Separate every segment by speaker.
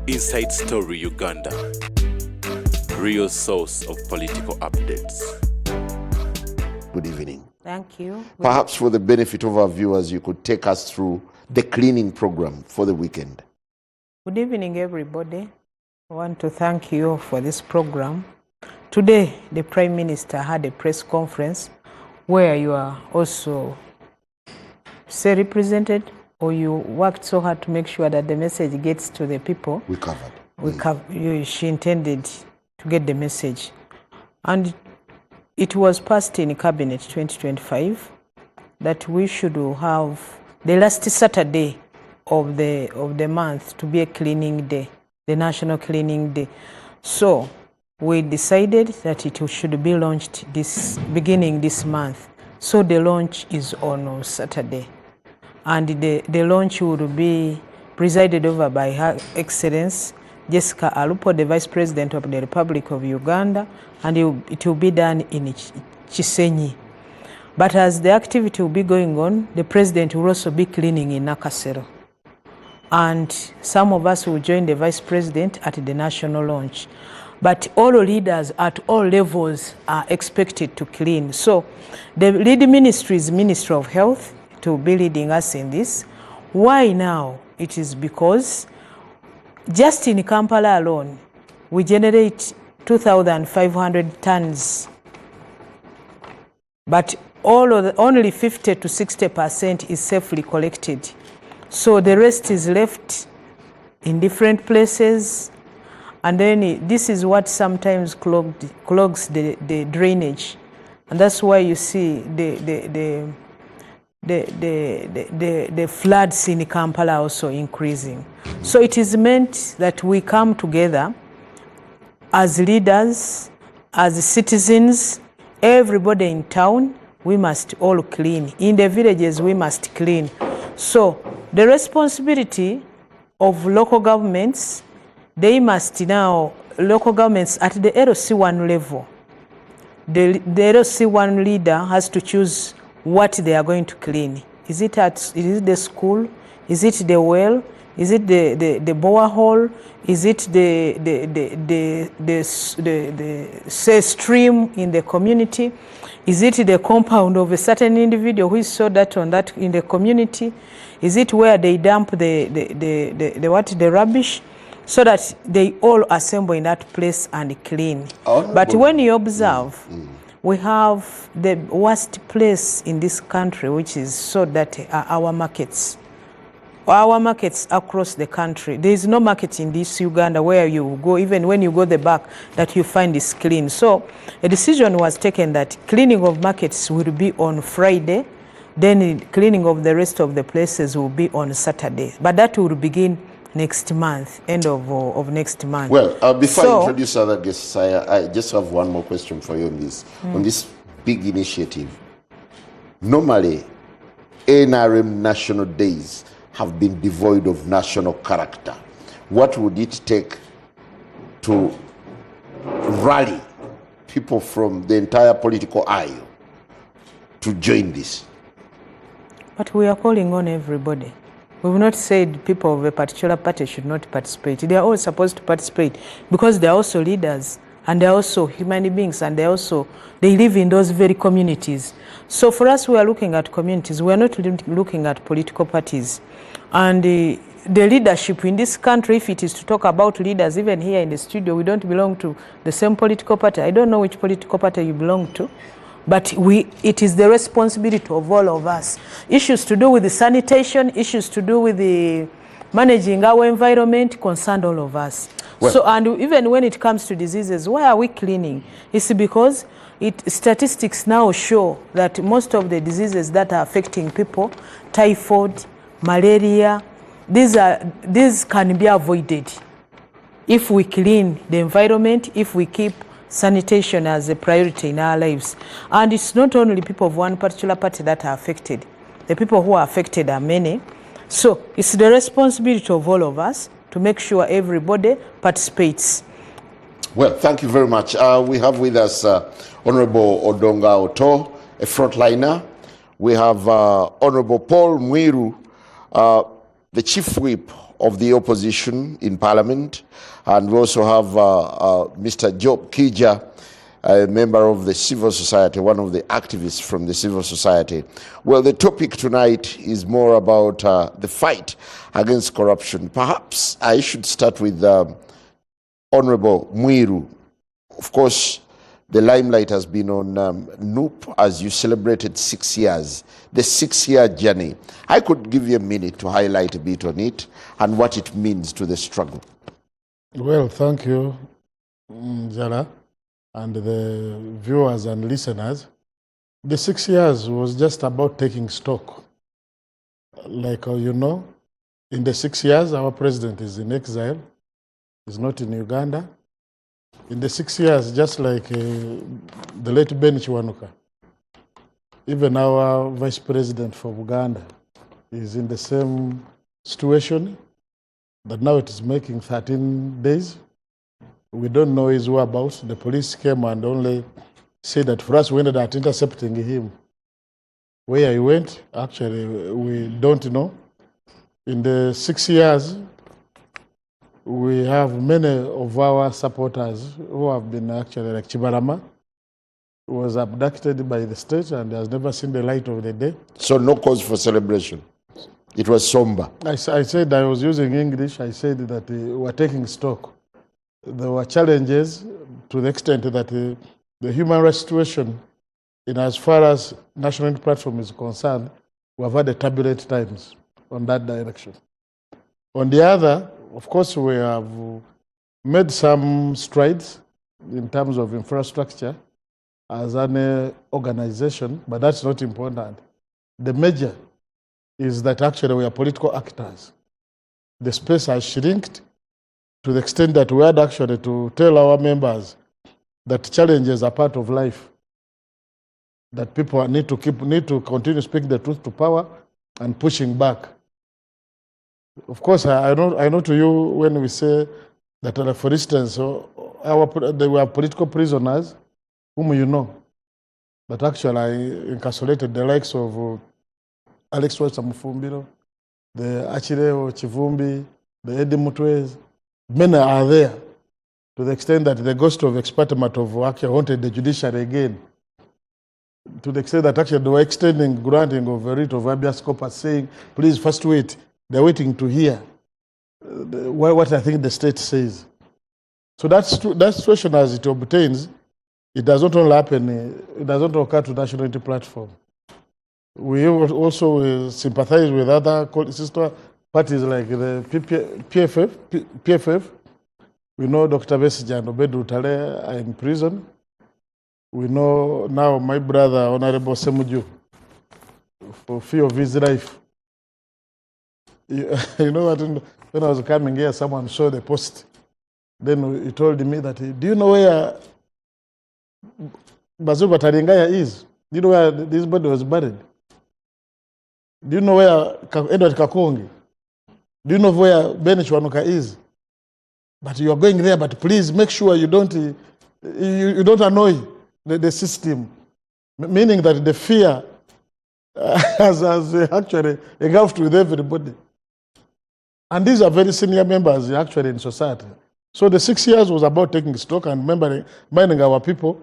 Speaker 1: Inside Story Uganda, real source of political updates.
Speaker 2: Good evening.
Speaker 3: Thank you.
Speaker 2: Perhaps for the benefit of our viewers, you could take us through the cleaning program for the weekend.
Speaker 3: Good evening, everybody. I want to thank you for this program. Today, the Prime Minister had a press conference where you are also represented, or you worked so hard to make sure that the message gets to the people.
Speaker 2: We covered.
Speaker 3: She intended to get the message. And it was passed in Cabinet 2025 that we should have the last Saturday of the month to be a cleaning day, the National Cleaning Day. So we decided that it should be launched beginning this month. So the launch is on Saturday. And the launch will be presided over by Her Excellency Jessica Alupo, the Vice President of the Republic of Uganda, and it will be done in Chisenyi. But as the activity will be going on, the President will also be cleaning in Nakasero. And some of us will join the Vice President at the national launch. But all leaders at all levels are expected to clean. So the lead ministry is Ministry of Health, to be leading us in this. Why now? It is because just in Kampala alone, we generate 2,500 tons, but only 50 to 60% is safely collected. So the rest is left in different places, and then this is what sometimes clogs the drainage, and that's why you see the floods in Kampala also increasing. So it is meant that we come together as leaders, as citizens, everybody in town, we must all clean. In the villages, we must clean. So the responsibility of local governments, they must now, local governments at the LC1 level, the LC1 leader has to choose what they are going to clean. Is it the school? Is it the well? Is it the borehole? Is it the stream in the community? Is it the compound of a certain individual who saw that on that in the community? Is it where they dump the rubbish? So that they all assemble in that place and clean. But when you observe, we have the worst place in this country, which is so that our markets across the country. There is no market in this Uganda where you go, even when you go the back, that you find is clean. So a decision was taken that cleaning of markets will be on Friday, then cleaning of the rest of the places will be on Saturday. But that will begin next month, end of next month.
Speaker 2: Well, before I introduce other guests, I just have one more question for you on this big initiative. Normally, NRM national days have been devoid of national character. What would it take to rally people from the entire political aisle to join this?
Speaker 3: But we are calling on everybody. We've not said people of a particular party should not participate. They are all supposed to participate because they are also leaders and they are also human beings, and they live in those very communities. So for us, we are looking at communities. We are not looking at political parties. And the leadership in this country, if it is to talk about leaders, even here in the studio, we don't belong to the same political party. I don't know which political party you belong to. But it is the responsibility of all of us. Issues to do with the sanitation, issues to do with the managing our environment concern all of us. Well, so, and even when it comes to diseases, why are we cleaning? It's because statistics now show that most of the diseases that are affecting people, typhoid, malaria, these can be avoided if we clean the environment, if we keep sanitation as a priority in our lives. And it's not only people of one particular party that are affected. The people who are affected are many. So it's the responsibility of all of us to make sure everybody participates.
Speaker 2: Well, thank you very much. We have with us Honorable Odonga-Otto, a frontliner. We have Honorable Paul Muliro, the Chief Whip of the opposition in Parliament, and we also have Mr. Job Kija, a member of the civil society, one of the activists from the civil society. Well, the topic tonight is more about the fight against corruption. Perhaps I should start with Honorable Muliro. Of course, the limelight has been on NUP as you celebrated 6 years, the 6-year journey. I could give you a minute to highlight a bit on it and what it means to the struggle.
Speaker 4: Well, thank you, Jara, and the viewers and listeners. The 6 years was just about taking stock. Like you know, in the 6 years, our president is in exile. He's not in Uganda. In the 6 years, just like the late Ben Chiwanuka, even our vice president for Uganda is in the same situation, but now it is making 13 days. We don't know his whereabouts. The police came and only said that for us we ended up intercepting him. Where he went, actually, we don't know. In the 6 years, we have many of our supporters who have been actually, like Chibarama, who was abducted by the state and has never seen the light of the day.
Speaker 2: So no cause for celebration. It was somber.
Speaker 4: I said, I was using English, I said that we were taking stock. There were challenges to the extent that the human rights situation, in as far as National Unity Platform is concerned, we have had a turbulent times on that direction. On the other, of course, we have made some strides in terms of infrastructure as an organization, but that's not important. The major is that actually we are political actors. The space has shrinked to the extent that we had actually to tell our members that challenges are part of life, that people need to continue speaking the truth to power and pushing back. Of course, I know to you when we say that, for instance, they were political prisoners, whom you know, but actually I incarcerated the likes of Alex Mufumbiro, the Achireo Chivumbi, the Eddie Mutwez. Many are there to the extent that the ghost of Expertmat of actually haunted the judiciary again. To the extent that actually they were extending granting of a writ of habeas corpus, saying, please first wait. They're waiting to hear what I think the state says. So that situation, as it obtains, it does not only happen, it does not occur to National Unity Platform. We also sympathize with other sister parties like the PFF. We know Dr. Besija and Obedu Tale are in prison. We know now my brother, Honorable Semuju, for fear of his life. You know what, when I was coming here, someone saw the post. Then he told me that, do you know where Bazuba Taringaya is? Do you know where this body was buried? Do you know where Edward Kakongi? Do you know where Ben Chiwanuka is? But you are going there, but please make sure you don't annoy the system. Meaning that the fear has actually engulfed with everybody. And these are very senior members actually in society. So the 6 years was about taking stock and reminding our people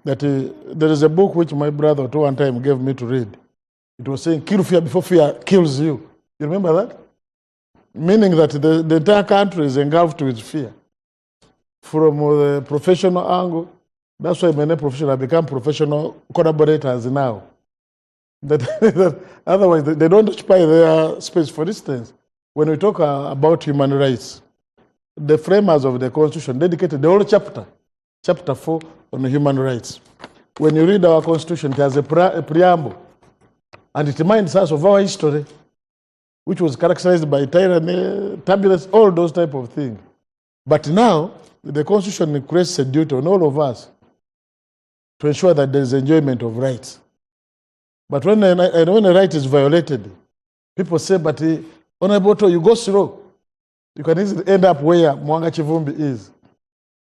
Speaker 4: that there is a book which my brother one time gave me to read. It was saying, kill fear before fear kills you. You remember that? Meaning that the entire country is engulfed with fear. From the professional angle, that's why many professionals become professional collaborators now. That otherwise, they don't occupy their space. For instance, when we talk about human rights, the framers of the Constitution dedicated the whole chapter 4 on human rights. When you read our Constitution, it has a preamble, and it reminds us of our history, which was characterized by tyranny, turbulence, all those type of things. But now, the Constitution creates a duty on all of us to ensure that there is enjoyment of rights. But when a right is violated, people say, but Honorable Otto, you go slow. You can easily end up where Mwanga Chivumbi is.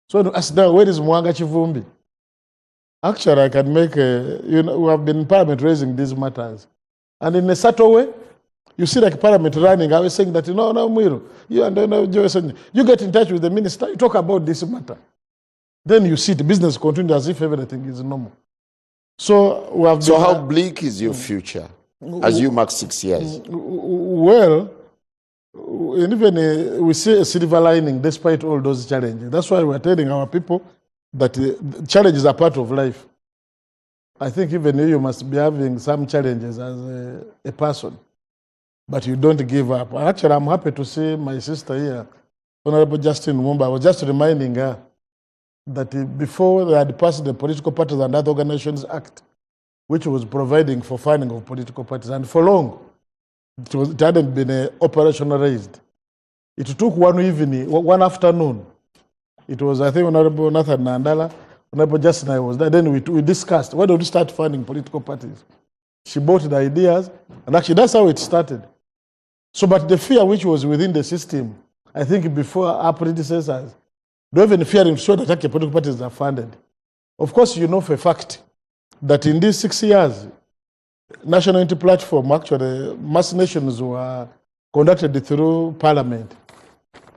Speaker 4: So ask now, where is Mwanga Chivumbi? Actually, I can make we have been in Parliament raising these matters. And in a subtle way, You see like Parliament running, I was saying that, no, Muliro, you and you get in touch with the minister, you talk about this matter. Then you see the business continue as if everything is normal. So we have
Speaker 2: So how bleak is your future as you mark 6 years?
Speaker 4: Well, and even we see a silver lining despite all those challenges. That's why we're telling our people that challenges are part of life. I think even you must be having some challenges as a person, but you don't give up. Actually, I'm happy to see my sister here, Honorable Justin Mumba. I was just reminding her that before they had passed the Political Parties and Other Organizations Act, which was providing for funding of political parties, and for long, it hadn't been operationalized. It took one evening, one afternoon. It was, I think, Honorable Nathan Nandala, Honorable Justin, I was there. Then we discussed, why don't we start funding political parties? She bought the ideas, and actually that's how it started. So, but the fear which was within the system, I think before our predecessors, they even fearing sure that political parties are funded. Of course, you know for a fact that in these 6 years, National Unity Platform, actually, mass nations were conducted through Parliament,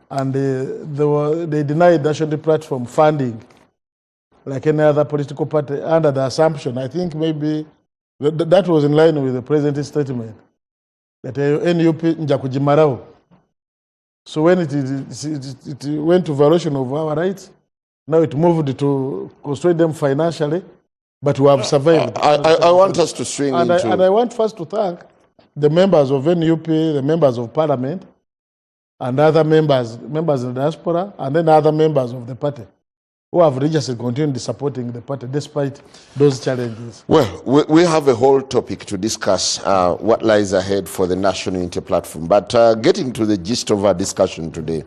Speaker 4: and they denied National Unity Platform funding like any other political party under the assumption, I think maybe that was in line with the President's statement, that NUP njakujimarao. So when it went to violation of our rights, now it moved to constrain them financially, but we have survived.
Speaker 2: I want us to swing into...
Speaker 4: And I want first to thank the members of NUP, the members of Parliament, and other members in the diaspora, and then other members of the party, who have religiously continued supporting the party despite those challenges.
Speaker 2: Well, we have a whole topic to discuss what lies ahead for the National Unity Platform. But getting to the gist of our discussion today,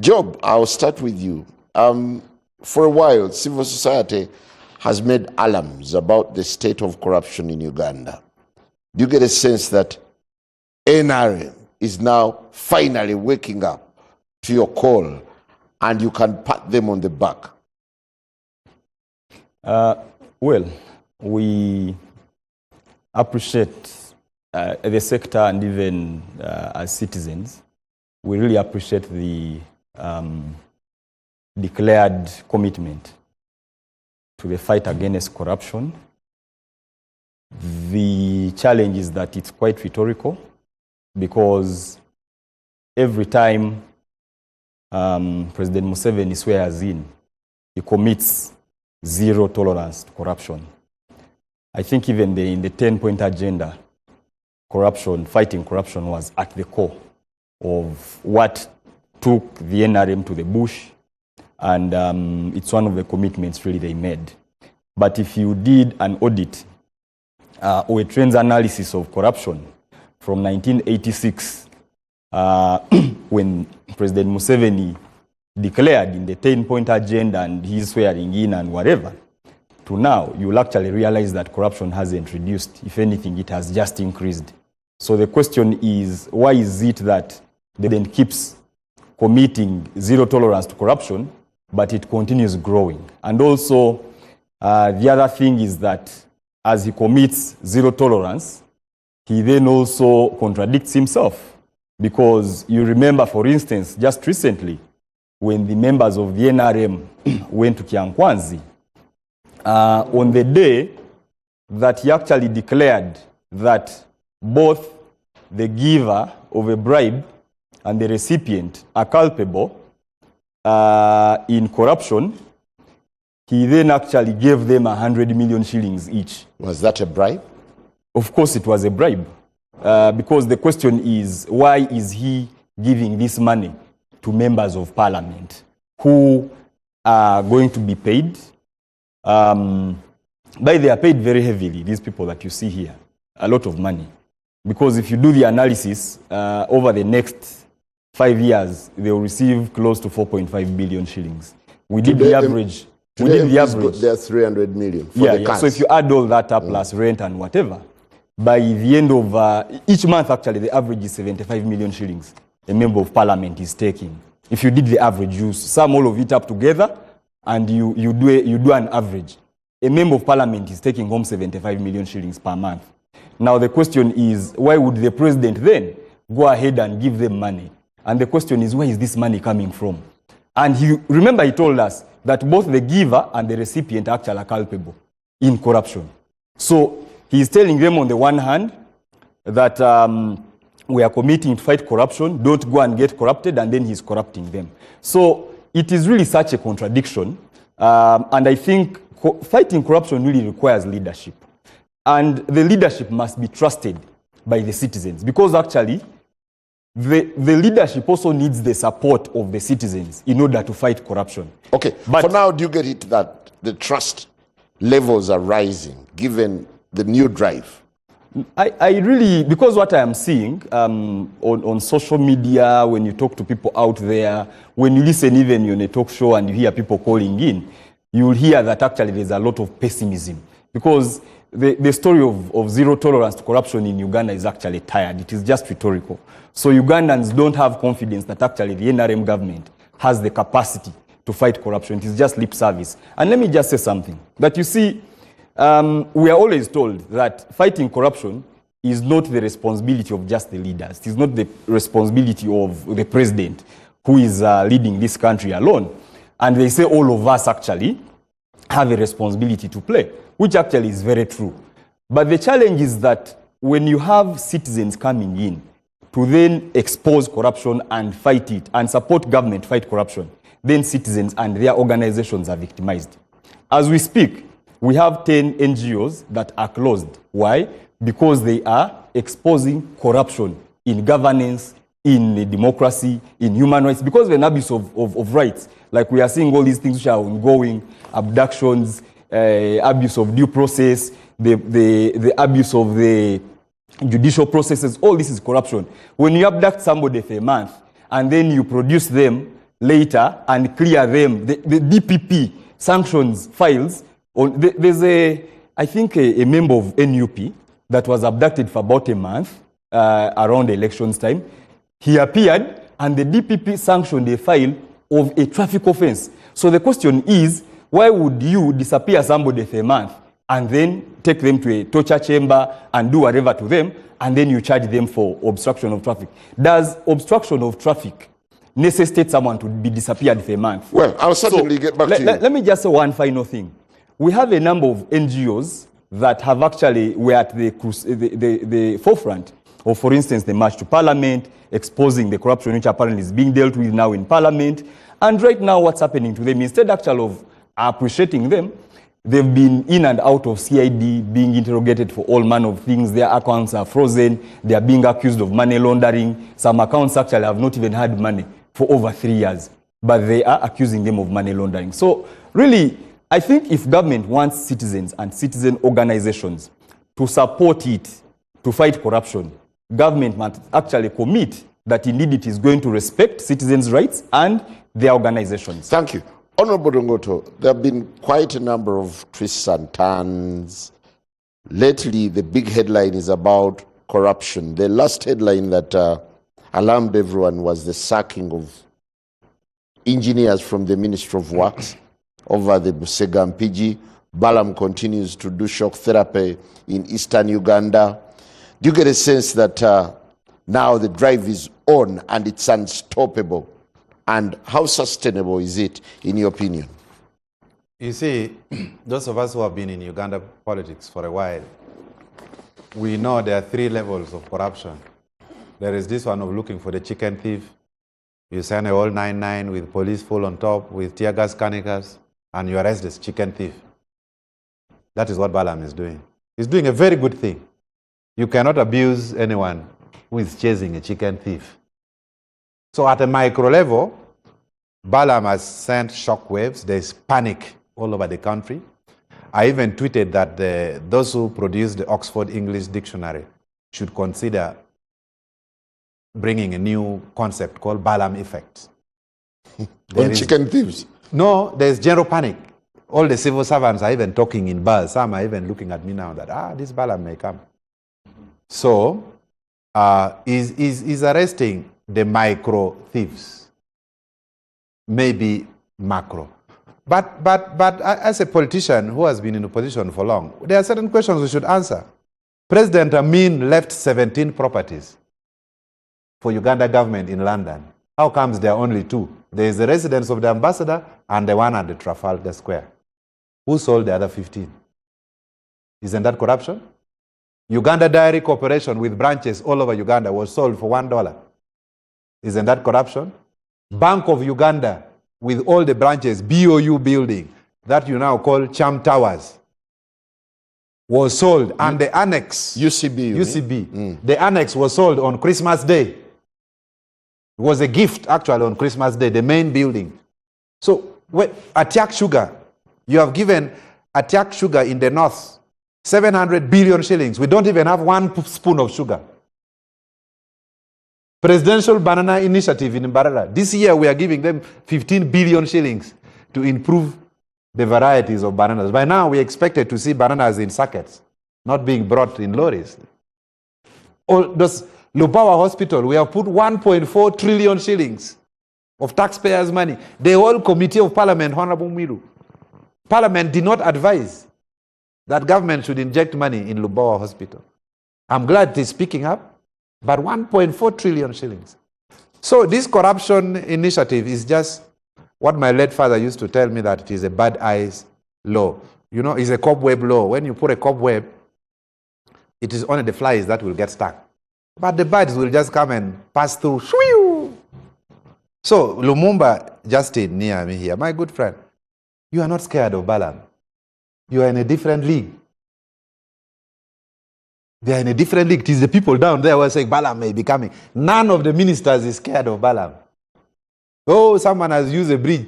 Speaker 2: Job, I'll start with you. For a while, civil society has made alarms about the state of corruption in Uganda. Do you get a sense that NRM is now finally waking up to your call and you can pat them on the back?
Speaker 5: Well, we appreciate the sector, and even as citizens, we really appreciate the declared commitment to the fight against corruption. The challenge is that it's quite rhetorical, because every time President Museveni swears in, he commits zero tolerance to corruption. I think even in the 10-point agenda, fighting corruption was at the core of what took the NRM to the bush, and it's one of the commitments really they made. But if you did an audit or a trends analysis of corruption from 1986, when President Museveni declared in the 10-point agenda and he's swearing in and whatever, to now, you'll actually realize that corruption hasn't reduced. If anything, it has just increased. So the question is, why is it that they then keeps committing zero tolerance to corruption, but it continues growing? And also, the other thing is that as he commits zero tolerance, he then also contradicts himself. Because you remember, for instance, just recently, when the members of the NRM went to Kyankwanzi, on the day that he actually declared that both the giver of a bribe and the recipient are culpable in corruption, he then actually gave them 100 million shillings each.
Speaker 2: Was that a bribe?
Speaker 5: Of course it was a bribe. Because the question is, why is he giving this money to members of parliament who are going to be paid? But they are paid very heavily, these people that you see here, a lot of money. Because if you do the analysis, over the next 5 years, they will receive close to 4.5 billion shillings. We did the average.
Speaker 2: They're 300 million for the cars.
Speaker 5: So if you add all that up plus rent and whatever, by the end of each month, actually, the average is 75 million shillings a member of parliament is taking. If you did the average, you sum all of it up together and you do an average. A member of parliament is taking home 75 million shillings per month. Now the question is, why would the president then go ahead and give them money. And the question is, where is this money coming from? And remember he told us that both the giver and the recipient actually are culpable in corruption. So he's telling them on the one hand that we are committing to fight corruption, don't go and get corrupted, and then he's corrupting them. So it is really such a contradiction. And I think fighting corruption really requires leadership. And the leadership must be trusted by the citizens, because actually the leadership also needs the support of the citizens in order to fight corruption.
Speaker 2: Okay, but for now, do you get it that the trust levels are rising given the new drive?
Speaker 5: I really, because what I am seeing on social media, when you talk to people out there, when you listen even on a talk show and you hear people calling in, you will hear that actually there's a lot of pessimism. Because the story of zero tolerance to corruption in Uganda is actually tired. It is just rhetorical. So Ugandans don't have confidence that actually the NRM government has the capacity to fight corruption. It is just lip service. And let me just say something. That you see, we are always told that fighting corruption is not the responsibility of just the leaders. It is not the responsibility of the president who is leading this country alone. And they say all of us actually have a responsibility to play, which actually is very true. But the challenge is that when you have citizens coming in to then expose corruption and fight it and support government fight corruption, then citizens and their organizations are victimized. As we speak, we have 10 NGOs that are closed. Why? Because they are exposing corruption in governance, in democracy, in human rights, because of an abuse of rights. Like we are seeing all these things which are ongoing, abductions, abuse of due process, the abuse of the judicial processes, all this is corruption. When you abduct somebody for a month and then you produce them later and clear them, the DPP sanctions files, there's I think a member of NUP that was abducted for about a month around elections time. He appeared and the DPP sanctioned a file of a traffic offense. So the question is, why would you disappear somebody for a month and then take them to a torture chamber and do whatever to them, and then you charge them for obstruction of traffic? Does obstruction of traffic necessitate someone to be disappeared for a month?
Speaker 2: Well, I'll certainly get back to you.
Speaker 5: Let me just say one final thing. We have a number of NGOs that have actually were at the forefront of, for instance, the March to Parliament, exposing the corruption which apparently is being dealt with now in Parliament. And right now what's happening to them, instead actually of appreciating them, they've been in and out of CID, being interrogated for all manner of things. Their accounts are frozen. They are being accused of money laundering. Some accounts actually have not even had money for over 3 years, but they are accusing them of money laundering. So really, I think if government wants citizens and citizen organizations to support it, to fight corruption, government must actually commit that indeed it is going to respect citizens' rights and their organizations.
Speaker 2: Thank you. Honorable Odonga-Otto, there have been quite a number of twists and turns. Lately, the big headline is about corruption. The last headline that alarmed everyone was the sacking of engineers from the Ministry of Works over the Busega Mpigi. Balam continues to do shock therapy in eastern Uganda. Do you get a sense that now the drive is on and it's unstoppable? And how sustainable is it, in your opinion?
Speaker 6: You see, those of us who have been in Uganda politics for a while, we know there are 3 levels of corruption. There is this one of looking for the chicken thief. You send a whole 9-9 with police full on top, with tear gas canisters, and you arrest this chicken thief. That is what Balam is doing. He's doing a very good thing. You cannot abuse anyone who is chasing a chicken thief. So at a micro level, Balam has sent shockwaves. There's panic all over the country. I even tweeted that those who produced the Oxford English Dictionary should consider bringing a new concept called Balam effect.
Speaker 2: On chicken thieves?
Speaker 6: No, there's general panic. All the civil servants are even talking in bars. Some are even looking at me now that, this Balam may come. So, is arresting the micro thieves, maybe macro. But as a politician who has been in opposition for long, there are certain questions we should answer. President Amin left 17 properties. for Uganda government in London. How comes there are only 2? There is the residence of the ambassador and the one at the Trafalgar Square. Who sold the other 15? Isn't that corruption? Uganda Dairy Corporation with branches all over Uganda was sold for $1. Isn't that corruption? Bank of Uganda with all the branches, BOU building, that you now call Cham Towers, was sold, and the annex, UCB, the annex was sold on Christmas Day. It was a gift actually on Christmas Day, the main building. So Atiak Sugar, you have given Atiak Sugar in the north 700 billion shillings. We don't even have 1 spoon of sugar. Presidential Banana Initiative in Mbarara. This year we are giving them 15 billion shillings to improve the varieties of bananas. By now we expected to see bananas in sackets, not being brought in lorries. All those Lubawa Hospital, we have put 1.4 trillion shillings of taxpayers' money. The whole Committee of Parliament, Honorable Miru, Parliament did not advise that government should inject money in Lubawa Hospital. I'm glad it is picking up, but 1.4 trillion shillings. So this corruption initiative is just what my late father used to tell me, that it is a bad eyes law. You know, it's a cobweb law. When you put a cobweb, it is only the flies that will get stuck. But the birds will just come and pass through. So Lumumba Justin near me here, my good friend, you are not scared of Balaam. You are in a different league. They are in a different league. It is the people down there who are saying Balaam may be coming. None of the ministers is scared of Balaam. Oh, someone has used a bridge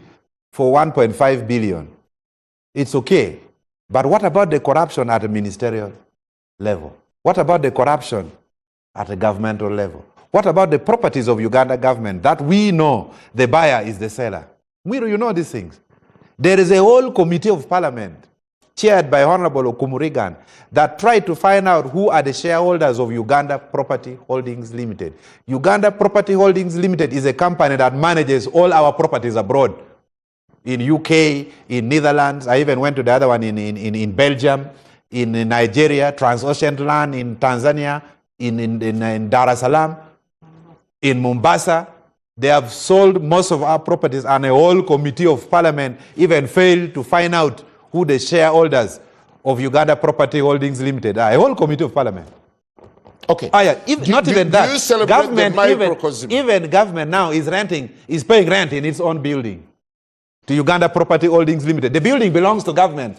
Speaker 6: for 1.5 billion. It's okay. But what about the corruption at a ministerial level? What about the corruption at a governmental level? What about the properties of Uganda government that we know the buyer is the seller? Miru, you know these things. There is a whole committee of parliament chaired by Honorable Okumurigan that tried to find out who are the shareholders of Uganda Property Holdings Limited. Uganda Property Holdings Limited is a company that manages all our properties abroad. In UK, in Netherlands, I even went to the other one in Belgium, in Nigeria, Transocean Land, in Tanzania, in Dar es Salaam, in Mombasa. They have sold most of our properties, and a whole committee of parliament even failed to find out who the shareholders of Uganda Property Holdings Limited are. A whole committee of parliament.
Speaker 2: Okay.
Speaker 6: Not even that.
Speaker 2: Do you celebrate
Speaker 6: Government,
Speaker 2: the microcosm?
Speaker 6: even government now is paying rent in its own building to Uganda Property Holdings Limited. The building belongs to government,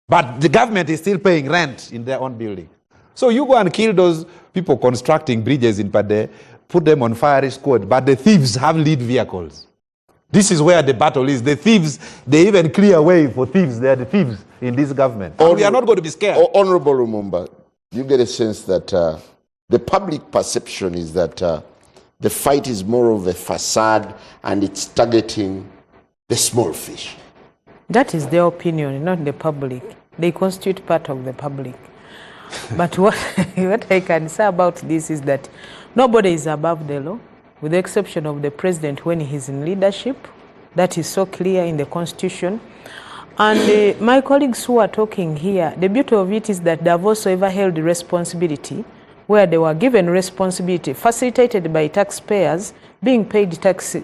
Speaker 6: but the government is still paying rent in their own building. So you go and kill those people constructing bridges in Pade, put them on fiery squad, but the thieves have lead vehicles. This is where the battle is. The thieves, they even clear a way for thieves. They are the thieves in this government. And we are not going to be scared.
Speaker 2: Honorable Lumumba, you get a sense that the public perception is that the fight is more of a facade and it's targeting the small fish.
Speaker 3: That is their opinion, not the public. They constitute part of the public. But what I can say about this is that nobody is above the law, with the exception of the president when he's in leadership. That is so clear in the Constitution. And my colleagues who are talking here, the beauty of it is that they have also ever held responsibility, where they were given responsibility, facilitated by taxpayers, being paid tax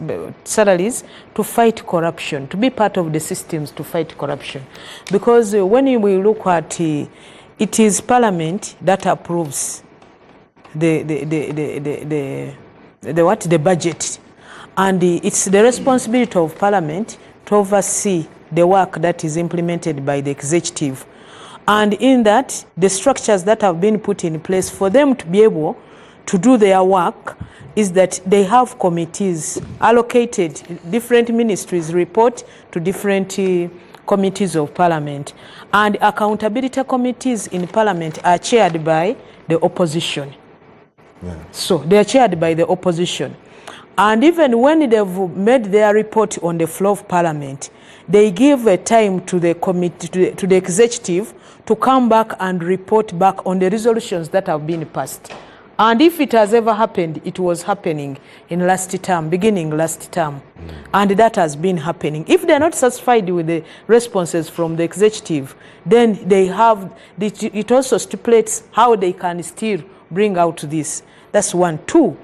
Speaker 3: salaries to fight corruption, to be part of the systems to fight corruption. Because when we look at it is Parliament that approves the budget, and it's the responsibility of Parliament to oversee the work that is implemented by the executive. And in that, the structures that have been put in place for them to be able to do their work is that they have committees allocated. Different ministries report to different committees of Parliament. And accountability committees in Parliament are chaired by the opposition. Yeah. So they are chaired by the opposition. And even when they've made their report on the floor of Parliament, they give a time to the committee, to the executive, to come back and report back on the resolutions that have been passed. And if it has ever happened, it was happening in last term, beginning last term. And that has been happening. If they're not satisfied with the responses from the executive, then they have, it also stipulates how they can still bring out this. That's one. Two,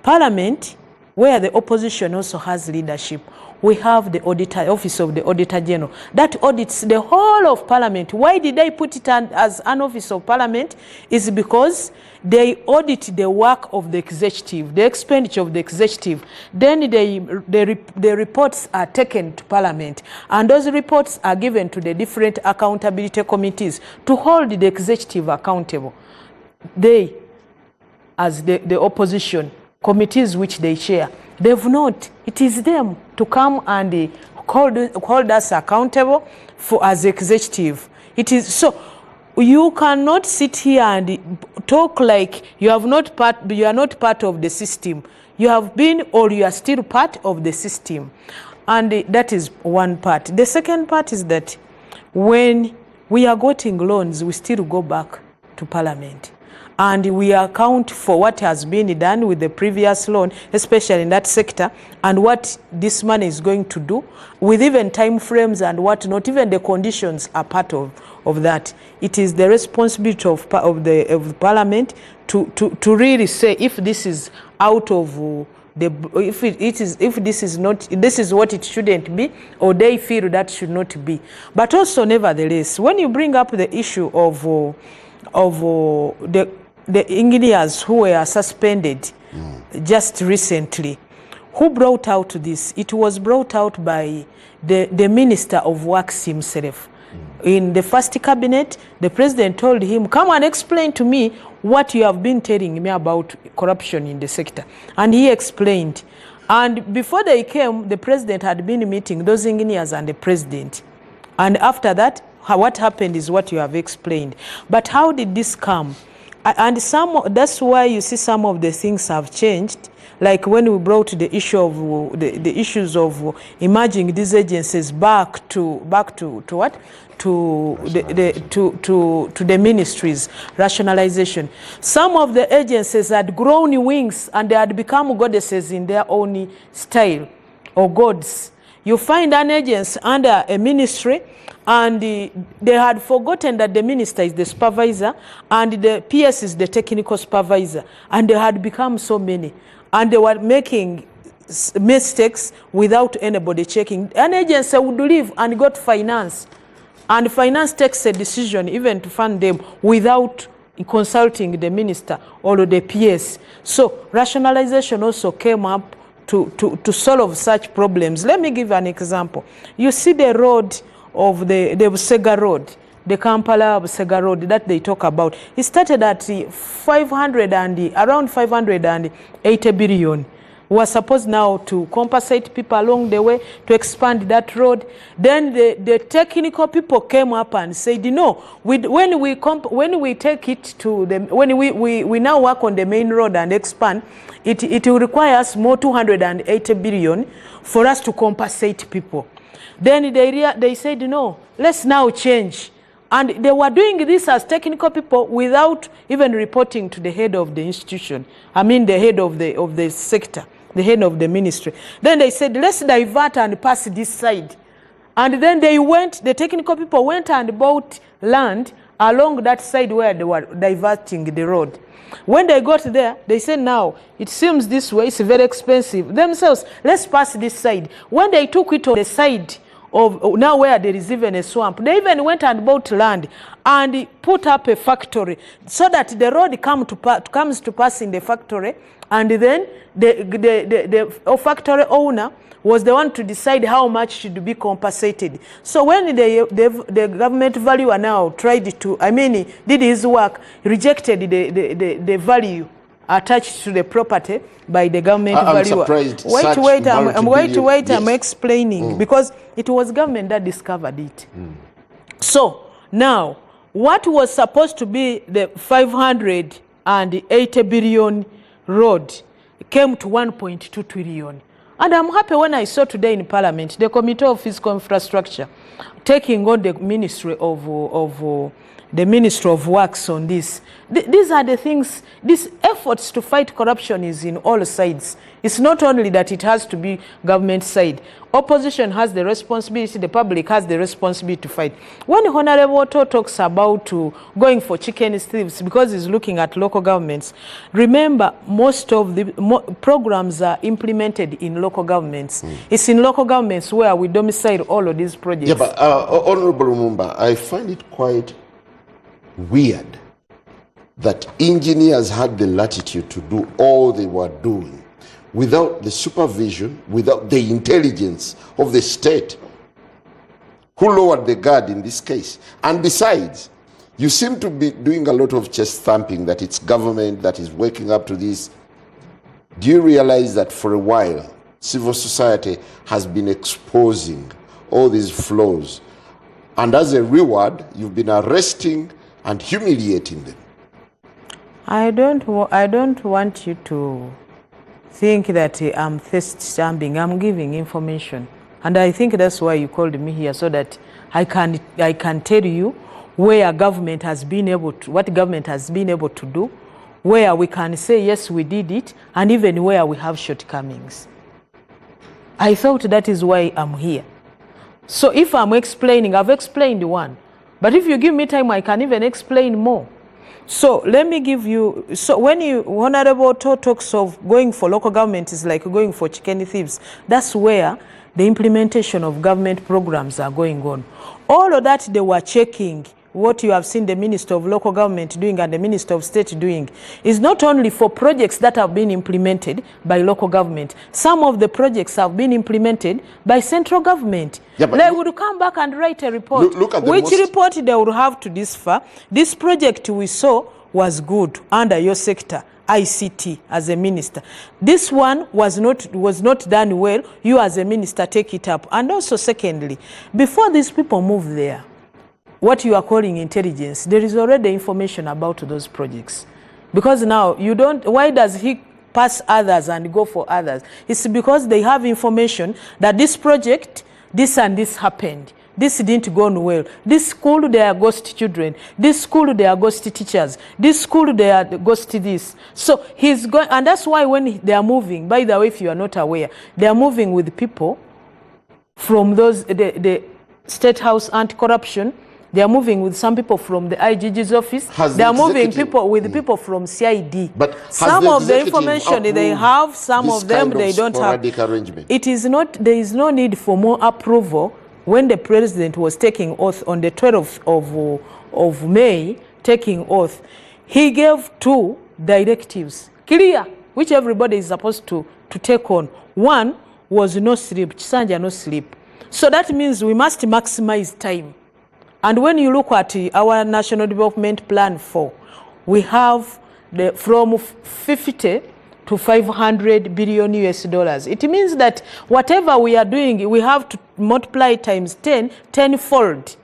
Speaker 3: Parliament, where the opposition also has leadership, we have the Office of the Auditor General that audits the whole of Parliament. Why did I put it as an Office of Parliament? Is because they audit the work of the executive, the expenditure of the executive. Then the reports are taken to Parliament, and those reports are given to the different accountability committees to hold the executive accountable. They, as the opposition, committees which they chair, they've not. It is them to come and hold us accountable for as executive. It is so. You cannot sit here and talk like you are not part of the system. You have been, or you are still part of the system, and that is one part. The second part is that when we are getting loans, we still go back to Parliament, and we account for what has been done with the previous loan, especially in that sector, and what this money is going to do, with even time frames and what not. Even the conditions are part of that. It is the responsibility of the Parliament to really say if this is out of if this is what it shouldn't be, or they feel that should not be. But also, nevertheless, when you bring up the issue of the engineers who were suspended just recently, who brought out this? It was brought out by the Minister of Works himself. In the first cabinet, the president told him, come and explain to me what you have been telling me about corruption in the sector. And he explained. And before they came, the president had been meeting those engineers and the president. And after that, what happened is what you have explained. But how did this come? And that's why you see some of the things have changed. Like when we brought the issue of the issues of emerging these agencies back to what? To the ministries, rationalization. Some of the agencies had grown wings and they had become goddesses in their own style, or gods. You find an agency under a ministry, and they had forgotten that the minister is the supervisor and the PS is the technical supervisor, and they had become so many, and they were making mistakes without anybody checking. An agency would leave and got finance, and finance takes a decision even to fund them without consulting the minister or the PS. So rationalization also came up to solve such problems. Let me give an example. You see the road of the Busega Road, the Kampala-Busega Road that they talk about. It started at around 580 billion. We were supposed now to compensate people along the way to expand that road. Then the technical people came up and said, you know, when we take it to the, when we now work on the main road and expand, it will require us more 280 billion for us to compensate people. Then they said, no, let's now change. And they were doing this as technical people without even reporting to the head of the institution. I mean, the head of the sector, the head of the ministry. Then they said, let's divert and pass this side. And then the technical people went and bought land along that side where they were diverting the road. When they got there, they said, now, it seems this way, it's very expensive. Themselves, let's pass this side. When they took it on the side of now where there is even a swamp, they even went and bought land and put up a factory so that the road comes to pass in the factory, and then the factory owner was the one to decide how much should be compensated. So when the government valuer now tried to, did his work, rejected the value attached to the property by the government valuer. I'm going to wait. Yes. I'm explaining because it was government that discovered it. So now, what was supposed to be the 580 billion road came to 1.2 trillion. And I'm happy when I saw today in Parliament the Committee of Physical Infrastructure taking on the Ministry of the Ministry of Works on this. These are the things, these efforts to fight corruption is in all sides. It's not only that it has to be government side. Opposition has the responsibility, the public has the responsibility to fight. When Honorable Otto talks about going for chicken thieves because he's looking at local governments, remember most of the programs are implemented in local governments. It's in local governments where we domicile all of these projects.
Speaker 2: Yeah, but Honorable Lumumba, I find it quite weird that engineers had the latitude to do all they were doing without the supervision, without the intelligence of the state, who lowered the guard in this case. And besides, you seem to be doing a lot of chest thumping that it's government that is waking up to this. Do you realize that for a while, civil society has been exposing all these flaws, and as a reward, you've been arresting and humiliating them?
Speaker 3: I don't want you to think that I'm thirst stamping. I'm giving information, and I think that's why you called me here, so that I can tell you where government has been able to, what government has been able to do, where we can say yes we did it, and even where we have shortcomings. I thought that is why I'm here. So if I'm explaining, I've explained one, but if you give me time, I can even explain more. So let me give you, so when Honorable Otto talks of going for local government is like going for chicken thieves, that's where the implementation of government programs are going on. All of that they were checking. What you have seen the Minister of Local Government doing and the Minister of State doing is not only for projects that have been implemented by local government. Some of the projects have been implemented by central government. Yeah, they would come back and write a report.
Speaker 2: Look at
Speaker 3: which report they would have to decipher. This project we saw was good under your sector, ICT, as a minister. This one was not done well. You as a minister take it up. And also secondly, before these people move there, what you are calling intelligence, there is already information about those projects. Because now you don't, why does he pass others and go for others? It's because they have information that this project, this and this happened. This didn't go on well. This school, they are ghost children. This school, they are ghost teachers. This school, they are ghost this. So he's going, and that's why when they are moving, by the way, if you are not aware, they are moving with people from those, the State House Anti-Corruption. They are moving with some people from the IGG's office. They are moving people with people from CID.
Speaker 2: But
Speaker 3: some of the information they have, some of them they don't have. It is not, there is no need for more approval. When the president was taking oath on the 12th of May, taking oath, he gave 2 directives, clear, which everybody is supposed to take on. One was no sleep, Chisanja no sleep. So that means we must maximize time. And when you look at our National Development Plan 4, we have from 50 to 500 billion US dollars. It means that whatever we are doing, we have to multiply times 10, tenfold.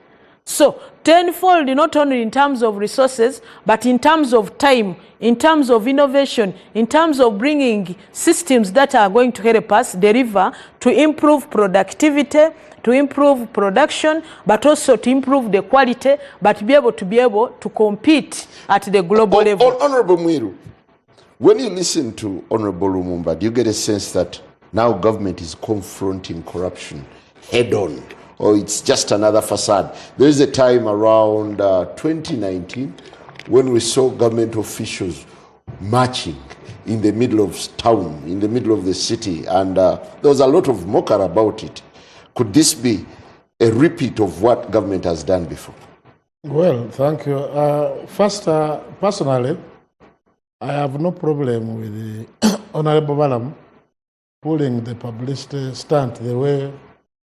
Speaker 3: So tenfold, not only in terms of resources, but in terms of time, in terms of innovation, in terms of bringing systems that are going to help us deliver to improve productivity, to improve production, but also to improve the quality, but be able to compete at the global level.
Speaker 2: Honorable Muliro, when you listen to Honorable Lumumba, do you get a sense that now government is confronting corruption head on, or it's just another facade? There is a time around 2019 when we saw government officials marching in the middle of town, in the middle of the city, and there was a lot of mockery about it. Could this be a repeat of what government has done before?
Speaker 4: Well, thank you. First, personally, I have no problem with the Honorable Balam pulling the publicity stunt the way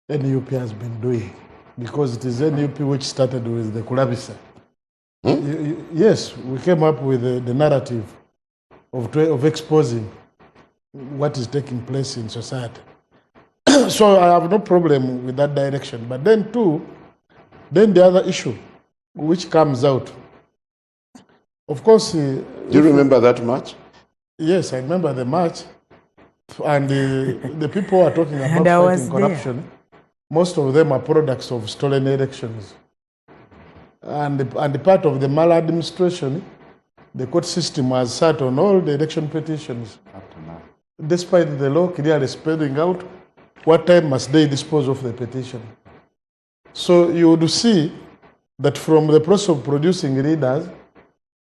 Speaker 4: NUP has been doing, because it is NUP which started with the Kulabisa. Yes, we came up with the narrative of exposing what is taking place in society. So I have no problem with that direction. But then then the other issue which comes out, of course... Do
Speaker 2: you remember that march?
Speaker 4: Yes, I remember the march. And the people who are talking about fighting corruption, most of them are products of stolen elections. and the part of the maladministration, the court system has sat on all the election petitions. Despite the law clearly spelling out what time must they dispose of the petition. So you would see that from the process of producing readers,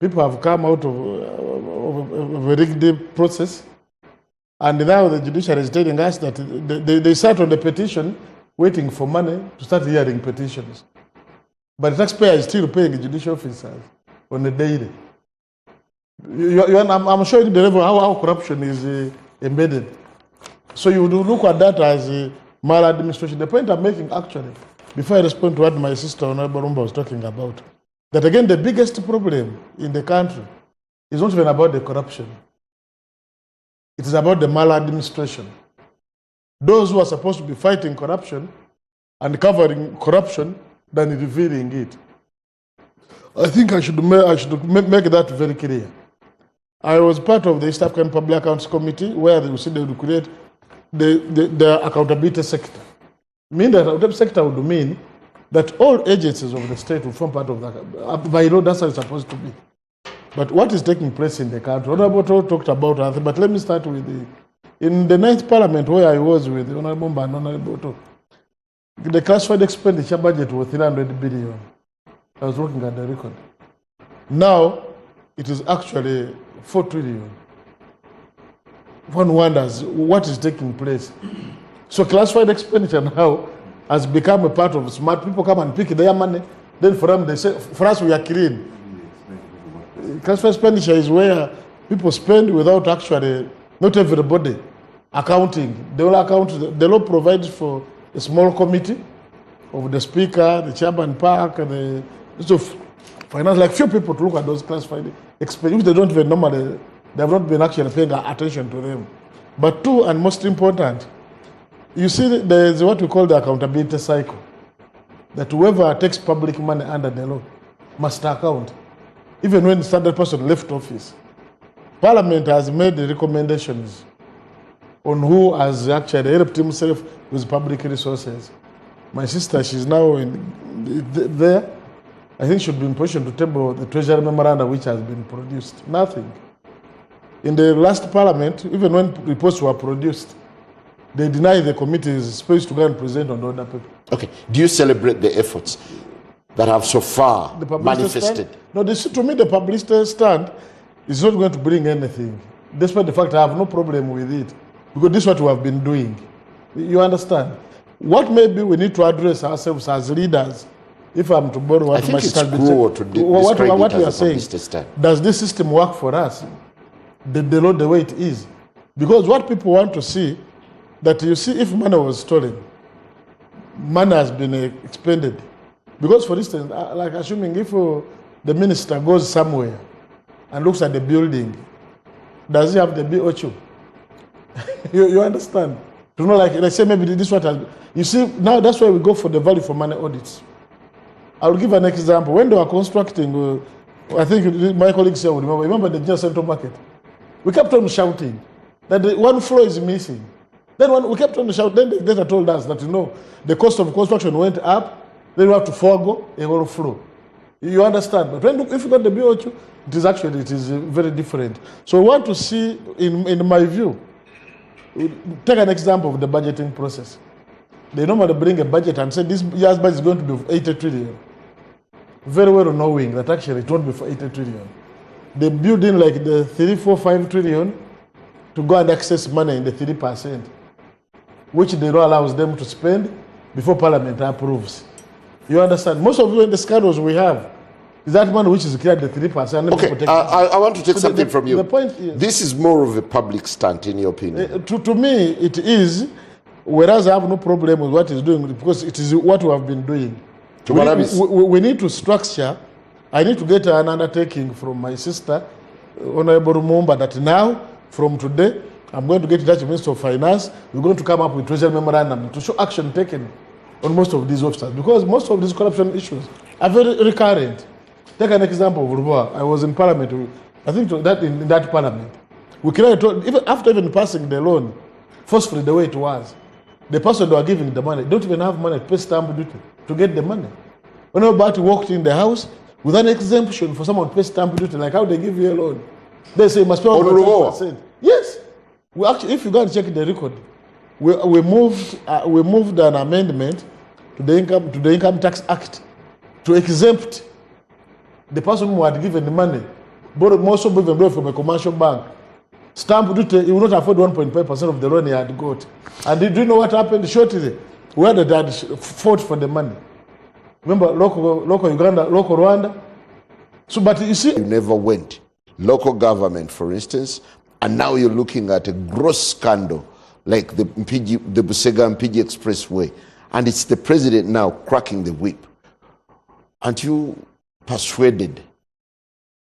Speaker 4: people have come out of a rigged process, and now the judiciary is telling us that they sat on the petition waiting for money to start hearing petitions. But the taxpayer is still paying the judicial officers on a daily. I'm showing the level how corruption is embedded. So you would look at that as maladministration. The point I'm making actually, before I respond to what my sister Honorable Rumba was talking about, that again the biggest problem in the country is not even about the corruption. It is about the maladministration. Those who are supposed to be fighting corruption and covering corruption than revealing it. I think I should make that very clear. I was part of the East African Public Accounts Committee where they would create the accountability sector. Mean that accountability sector would mean that all agencies of the state will form part of that. By law, that's how it's supposed to be. But what is taking place in the country? Honorable Otto talked about that, but let me start with in the 9th Parliament where I was with Honorable Mba and Honorable Otto, the classified expenditure budget was 300 billion. I was looking at the record. Now, it is actually 4 trillion. One wonders what is taking place. So classified expenditure now has become a part of smart people come and pick their money. Then for them, they say, for us, we are clean. Classified expenditure is where people spend without actually, not everybody, accounting. They will account, the law provides for a small committee of the speaker, the chairman, park, the finance, like few people to look at those classified expenditure, which they don't even normally, they have not been actually paying attention to them. But two, and most important, you see there is what we call the accountability cycle. That whoever takes public money under the law must account. Even when the standard person left office. Parliament has made the recommendations on who has actually helped himself with public resources. My sister, she's now there. I think should be in position to table the Treasury memorandum which has been produced. Nothing. In the last Parliament, even when reports were produced, they deny the committee is supposed to go and present on the other people.
Speaker 2: Okay. Do you celebrate the efforts that have so far manifested?
Speaker 4: No, to me, the publicity stand is not going to bring anything, despite the fact I have no problem with it, because this is what we have been doing. You understand? What maybe we need to address ourselves as leaders, if I'm to borrow what my sister what you are saying, does this system work for us? The law the way it is? Because what people want to see, that you see if money was stolen, money has been expended. Because for instance, like assuming if the minister goes somewhere and looks at the building, does he have the BOQ? you understand? To know, like, let's say maybe this what you see, now that's why we go for the value for money audits. I'll give an example. When they were constructing, I think my colleagues here would remember the General Central Market. We kept on shouting that the one floor is missing. Then when we kept on shouting, then the data told us that, the cost of construction went up, then we have to forego a whole floor. You understand? But if you got the BOQ, it is very different. So we want to see, in my view, take an example of the budgeting process. They normally bring a budget and say this year's budget is going to be 80 trillion. Very well knowing that actually it won't be for 80 trillion. They build in like the 3, 4, 5 trillion to go and access money in the 3%, which the law allows them to spend before Parliament approves. You understand? Most of the scandals we have is that money which is cleared the 3%.
Speaker 2: Okay, I want to take something from you.
Speaker 4: The point is,
Speaker 2: this is more of a public stunt, in your opinion.
Speaker 4: To me, it is, whereas I have no problem with what it's doing, because it is what we have been doing. We need to structure. I need to get an undertaking from my sister, Honorable Mumba, that now, from today, I'm going to get in touch with the Minister of Finance. We're going to come up with Treasury memorandum to show action taken on most of these officers, because most of these corruption issues are very recurrent. Take an example of Uruguay. I was in Parliament. I think that in that Parliament, we clearly even after passing the loan, forcefully the way it was, the person they were giving the money don't even have money to pay stamp duty to get the money. When nobody walked in the house with an exemption for someone to pay stamp duty, like how they give you a loan. They say you must pay 1.5%. Yes. We actually, if you go and check the record, we moved an amendment to the Income Tax Act to exempt the person who had given the money, borrowed most of even borrowed from a commercial bank. Stamp duty, he would not afford 1.5% of the loan he had got. And do you know what happened shortly? Where the dad fought for the money. Remember, local Uganda, local Rwanda. So, but you see,
Speaker 2: You never went. Local government, for instance, and now you're looking at a gross scandal like the Busega and PG Expressway, and it's the president now cracking the whip. Aren't you persuaded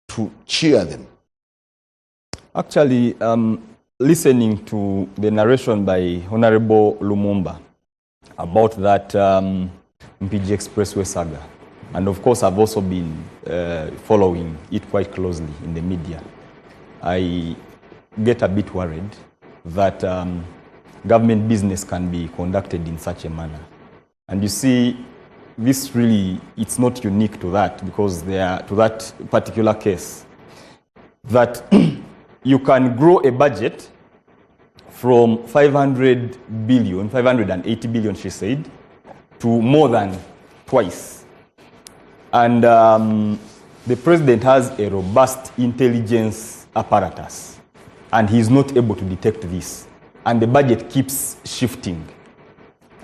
Speaker 2: to cheer them?
Speaker 5: Actually, listening to the narration by Honorable Lumumba about that MPG Expressway saga, and of course I've also been following it quite closely in the media, I get a bit worried that government business can be conducted in such a manner. And you see, this really, it's not unique to that, because to that particular case, that you can grow a budget from 580 billion, she said, to more than twice. And the president has a robust intelligence apparatus, and he's not able to detect this. And the budget keeps shifting,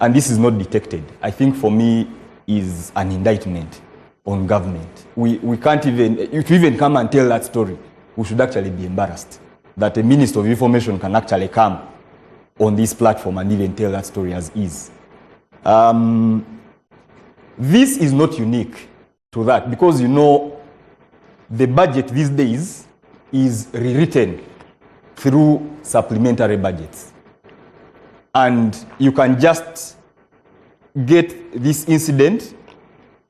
Speaker 5: and this is not detected. I think for me is an indictment on government. We can't even, if we even come and tell that story, we should actually be embarrassed that a Minister of Information can actually come on this platform and even tell that story as is. This is not unique to that, because you know the budget these days is rewritten through supplementary budgets. And you can just get this incident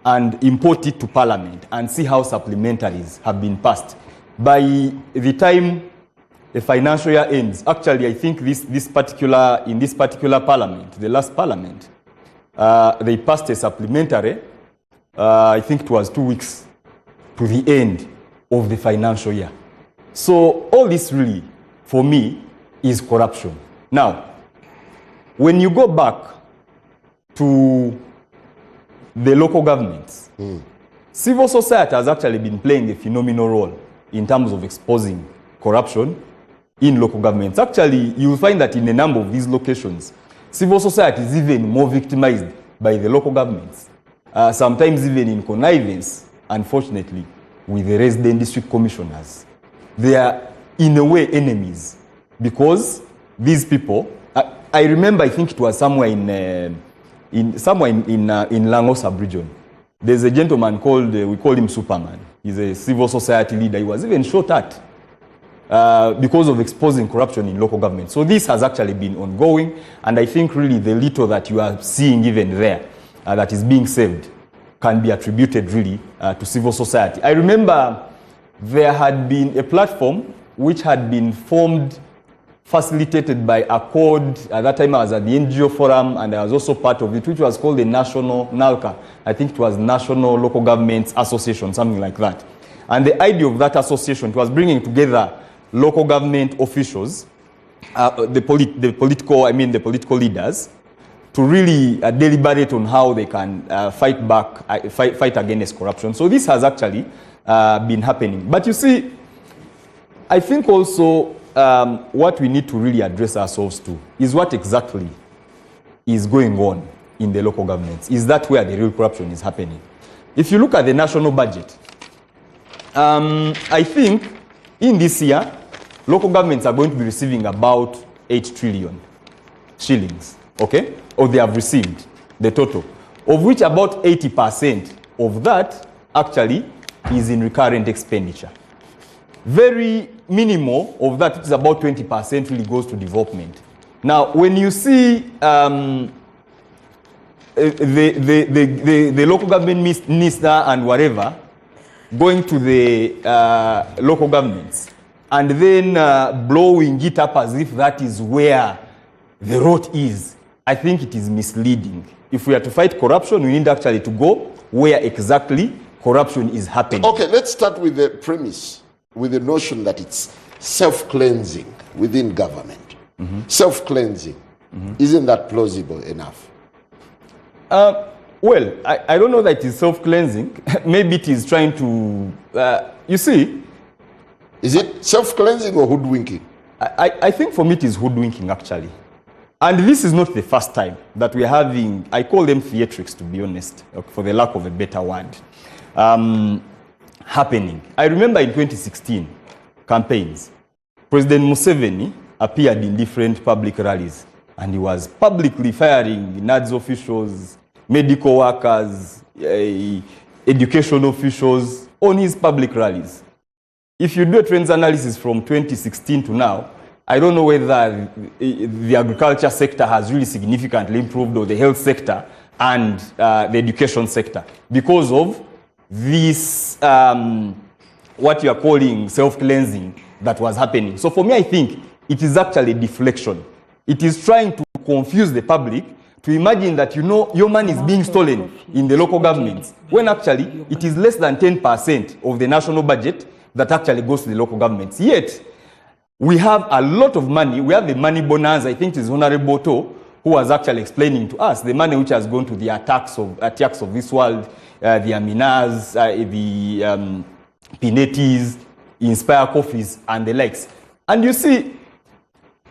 Speaker 5: and import it to Parliament and see how supplementaries have been passed. By the time the financial year ends, actually I think in this particular Parliament, the last Parliament, they passed a supplementary, I think it was 2 weeks to the end of the financial year. So all this really, for me, is corruption. Now, when you go back to the local governments, civil society has actually been playing a phenomenal role in terms of exposing corruption in local governments. Actually, you will find that in a number of these locations, civil society is even more victimized by the local governments. Sometimes even in connivance, unfortunately, with the resident district commissioners. They are, in a way, enemies, because these people, I remember, I think it was somewhere in Lango sub-region. There's a gentleman called, we call him Superman. He's a civil society leader. He was even shot at because of exposing corruption in local government. So this has actually been ongoing, and I think really the little that you are seeing even there that is being saved can be attributed really to civil society. I remember there had been a platform which had been formed, facilitated by Accord. At that time I was at the NGO forum, and I was also part of it, which was called the National NALCA. I think it was National Local Governments Association, something like that. And the idea of that association, it was bringing together local government officials, the political leaders, to really deliberate on how they can fight against corruption. So this has actually been happening. But you see, I think also what we need to really address ourselves to is what exactly is going on in the local governments. Is that where the real corruption is happening? If you look at the national budget, I think in this year, local governments are going to be receiving about 8 trillion shillings, okay? Or they have received the total, of which about 80% of that actually is in recurrent expenditure. Very minimal of that, which is about 20%, really goes to development. Now, when you see the local government minister and whatever going to the local governments and then blowing it up as if that is where the rot is, I think it is misleading. If we are to fight corruption, we need actually to go where exactly corruption is happening.
Speaker 2: Okay, let's start with the premise, with the notion that it's self-cleansing within government. Self-cleansing. Isn't that plausible enough?
Speaker 5: Well, I don't know that it is self-cleansing. Maybe it is trying to, you see.
Speaker 2: Is it self-cleansing or hoodwinking?
Speaker 5: I think for me it is hoodwinking, actually. And this is not the first time that we're having, I call them theatrics, to be honest, for the lack of a better word, happening. I remember in 2016 campaigns, President Museveni appeared in different public rallies, and he was publicly firing NADS officials, medical workers, education officials on his public rallies. If you do a trends analysis from 2016 to now, I don't know whether the agriculture sector has really significantly improved, or the health sector and the education sector, because of this, what you are calling self-cleansing that was happening. So for me, I think it is actually a deflection. It is trying to confuse the public to imagine that, you know, your money is being stolen in the local governments, when actually it is less than 10% of the national budget that actually goes to the local governments. Yet, we have a lot of money. We have the money bonanza. I think it is Honorable Otto who was actually explaining to us the money which has gone to the attacks of this world, the Aminas, the Pinetis, Inspire Coffees, and the likes. And you see,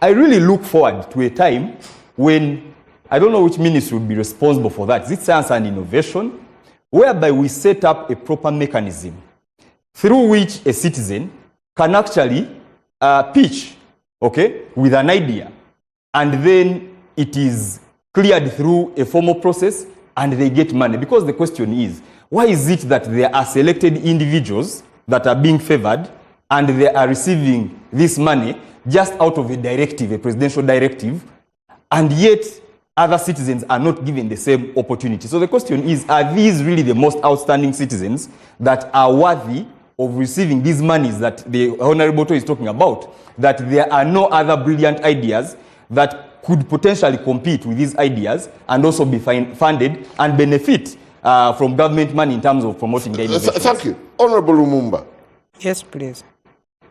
Speaker 5: I really look forward to a time when, I don't know which ministry would be responsible for that. Is it science and innovation? Whereby we set up a proper mechanism through which a citizen can actually pitch, okay, with an idea, and then it is cleared through a formal process and they get money. Because the question is, why is it that there are selected individuals that are being favored and they are receiving this money just out of a directive, a presidential directive, and yet other citizens are not given the same opportunity? So the question is, are these really the most outstanding citizens that are worthy of receiving these monies that the Honorable Otto is talking about, that there are no other brilliant ideas that could potentially compete with these ideas and also be funded and benefit from government money in terms of promoting the innovations?
Speaker 2: Thank you. Honorable Lumumba.
Speaker 3: Yes, please.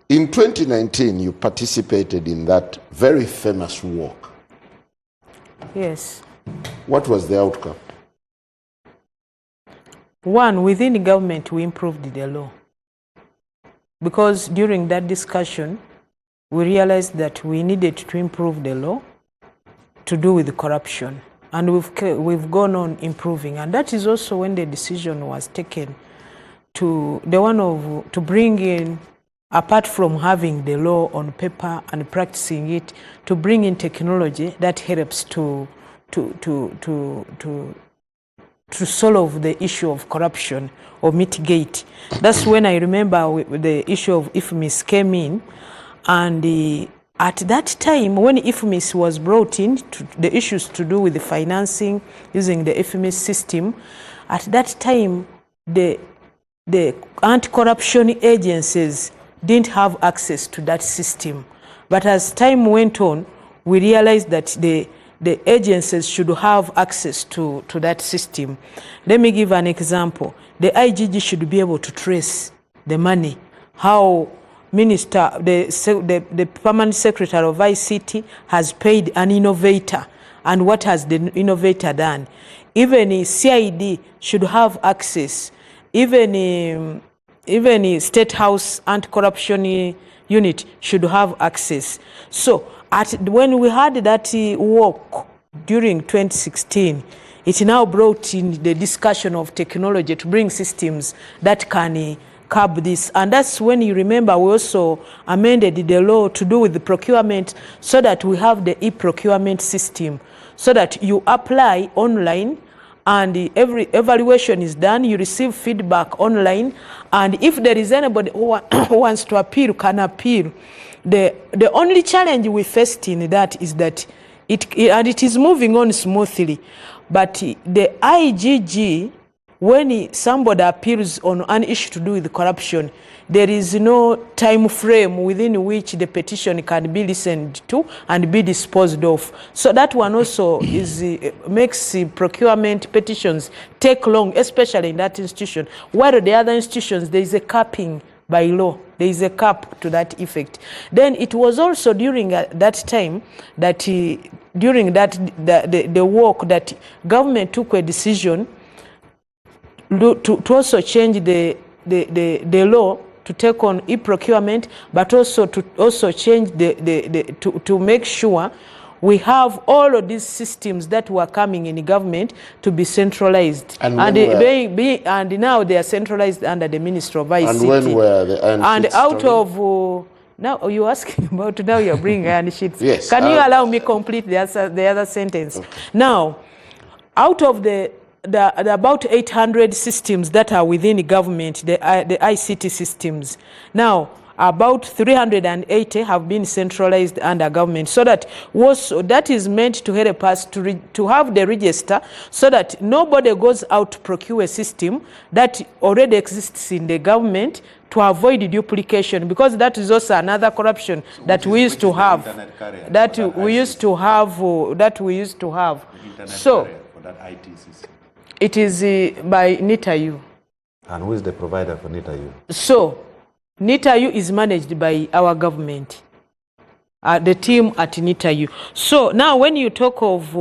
Speaker 2: In 2019, you participated in that very famous walk.
Speaker 3: Yes.
Speaker 2: What was the outcome?
Speaker 3: One, within the government, we improved the law. Because during that discussion, we realized that we needed to improve the law to do with the corruption. And we've gone on improving. And that is also when the decision was taken to bring in, apart from having the law on paper and practicing it, to bring in technology that helps to solve the issue of corruption or mitigate. That's when I remember the issue of IFMIS came in, and at that time when IFMIS was brought in, the issues to do with the financing using the IFMIS system, at that time the anti-corruption agencies didn't have access to that system. But as time went on, we realized that the agencies should have access to that system. Let me give an example. The IGG should be able to trace the money, how the permanent secretary of ICT has paid an innovator, and what has the innovator done. Even CID should have access. Even State House Anti-Corruption Unit should have access. So when we had that work during 2016, it now brought in the discussion of technology to bring systems that can curb this. And that's when, you remember, we also amended the law to do with the procurement, so that we have the e-procurement system, so that you apply online and every evaluation is done, you receive feedback online, and if there is anybody who wants to appeal, can appeal. The only challenge we faced in that is that it is moving on smoothly, but the IGG when somebody appeals on an issue to do with corruption, there is no time frame within which the petition can be listened to and be disposed of. So that one also is makes procurement petitions take long, especially in that institution. While the other institutions, there is a capping by law. There is a cap to that effect. Then it was also during that time that during that the work that government took a decision to also change the law to take on e-procurement, but also to change to make sure we have all of these systems that were coming in the government to be centralized. And now they are centralized under the Ministry of ICT.
Speaker 2: And when were the iron sheets
Speaker 3: out
Speaker 2: started?
Speaker 3: of now you're asking about now you're bringing iron sheets.
Speaker 2: Yes.
Speaker 3: Can you allow me complete the other sentence? Okay. Now, out of the about 800 systems that are within the government, the ICT systems, now about 380 have been centralized under government, so that is meant to help us to have the register, so that nobody goes out to procure a system that already exists in the government, to avoid duplication, because that is also another corruption that we used to have. So
Speaker 6: for that IT system.
Speaker 3: It is by NITAU.
Speaker 6: And who is the provider for NITAU?
Speaker 3: So NITAU is managed by our government, the team at NITAU. So now when you talk of,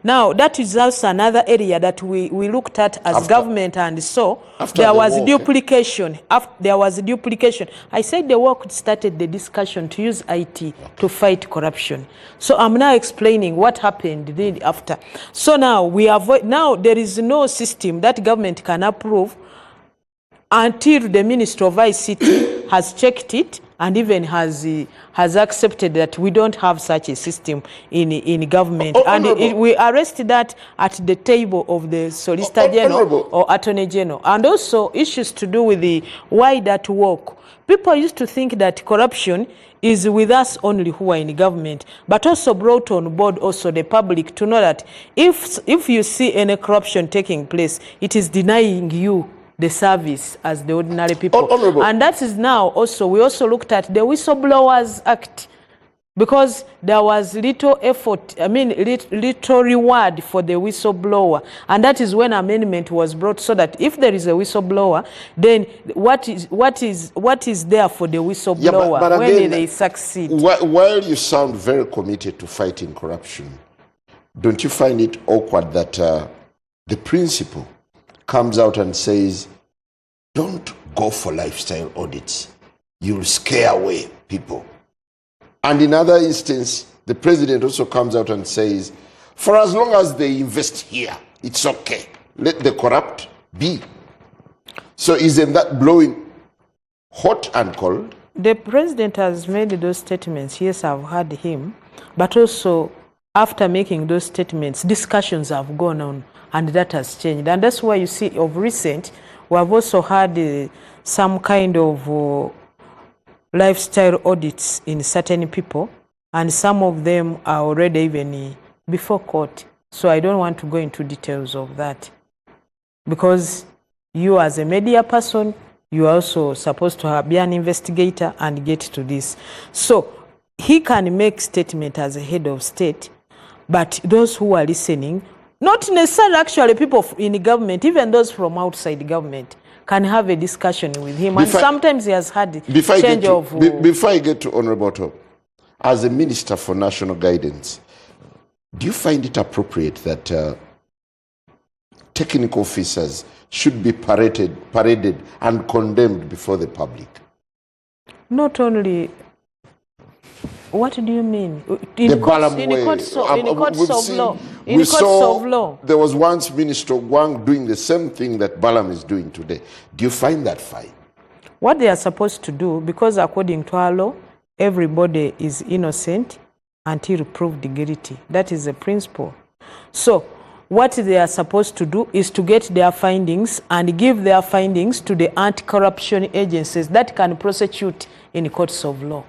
Speaker 3: now that is also another area that we looked at as government, and so there was duplication. There was duplication. I said the work started the discussion to use IT to fight corruption. So I'm now explaining what happened after. So now now there is no system that government can approve until the Ministry of ICT has checked it and even has accepted that we don't have such a system in government. We arrest that at the table of the Solicitor General or Attorney General. And also issues to do with the why that work. People used to think that corruption is with us only who are in government, but also brought on board also the public to know that if you see any corruption taking place, it is denying you the service as the ordinary people. And that is now also, we also looked at the Whistleblowers Act, because there was little effort, little reward for the whistleblower. And that is when amendment was brought, so that if there is a whistleblower, then what is there for the whistleblower but when again, they succeed?
Speaker 2: While you sound very committed to fighting corruption, don't you find it awkward that the principal comes out and says, don't go for lifestyle audits, you'll scare away people? And in other instance, the president also comes out and says, for as long as they invest here, it's okay. Let the corrupt be. So isn't that blowing hot and cold?
Speaker 3: The president has made those statements. Yes, I've heard him. But also, after making those statements, discussions have gone on, and that has changed. And that's why you see, of recent, we have also had some kind of lifestyle audits in certain people, and some of them are already even before court. So I don't want to go into details of that, because you as a media person, you are also supposed to be an investigator and get to this. So he can make statement as a head of state, but those who are listening, not necessarily actually people in the government, even those from outside government, can have a discussion with him. And sometimes he has had change of...
Speaker 2: Before I get to Honorable Otto, as a Minister for National Guidance, do you find it appropriate that technical officers should be paraded and condemned before the public?
Speaker 3: Not only... What do you mean?
Speaker 2: In courts of law. There was once Minister Wang doing the same thing that Balam is doing today. Do you find that fine?
Speaker 3: What they are supposed to do, because according to our law, everybody is innocent until proved guilty. That is the principle. So what they are supposed to do is to get their findings and give their findings to the anti-corruption agencies that can prosecute in courts of law.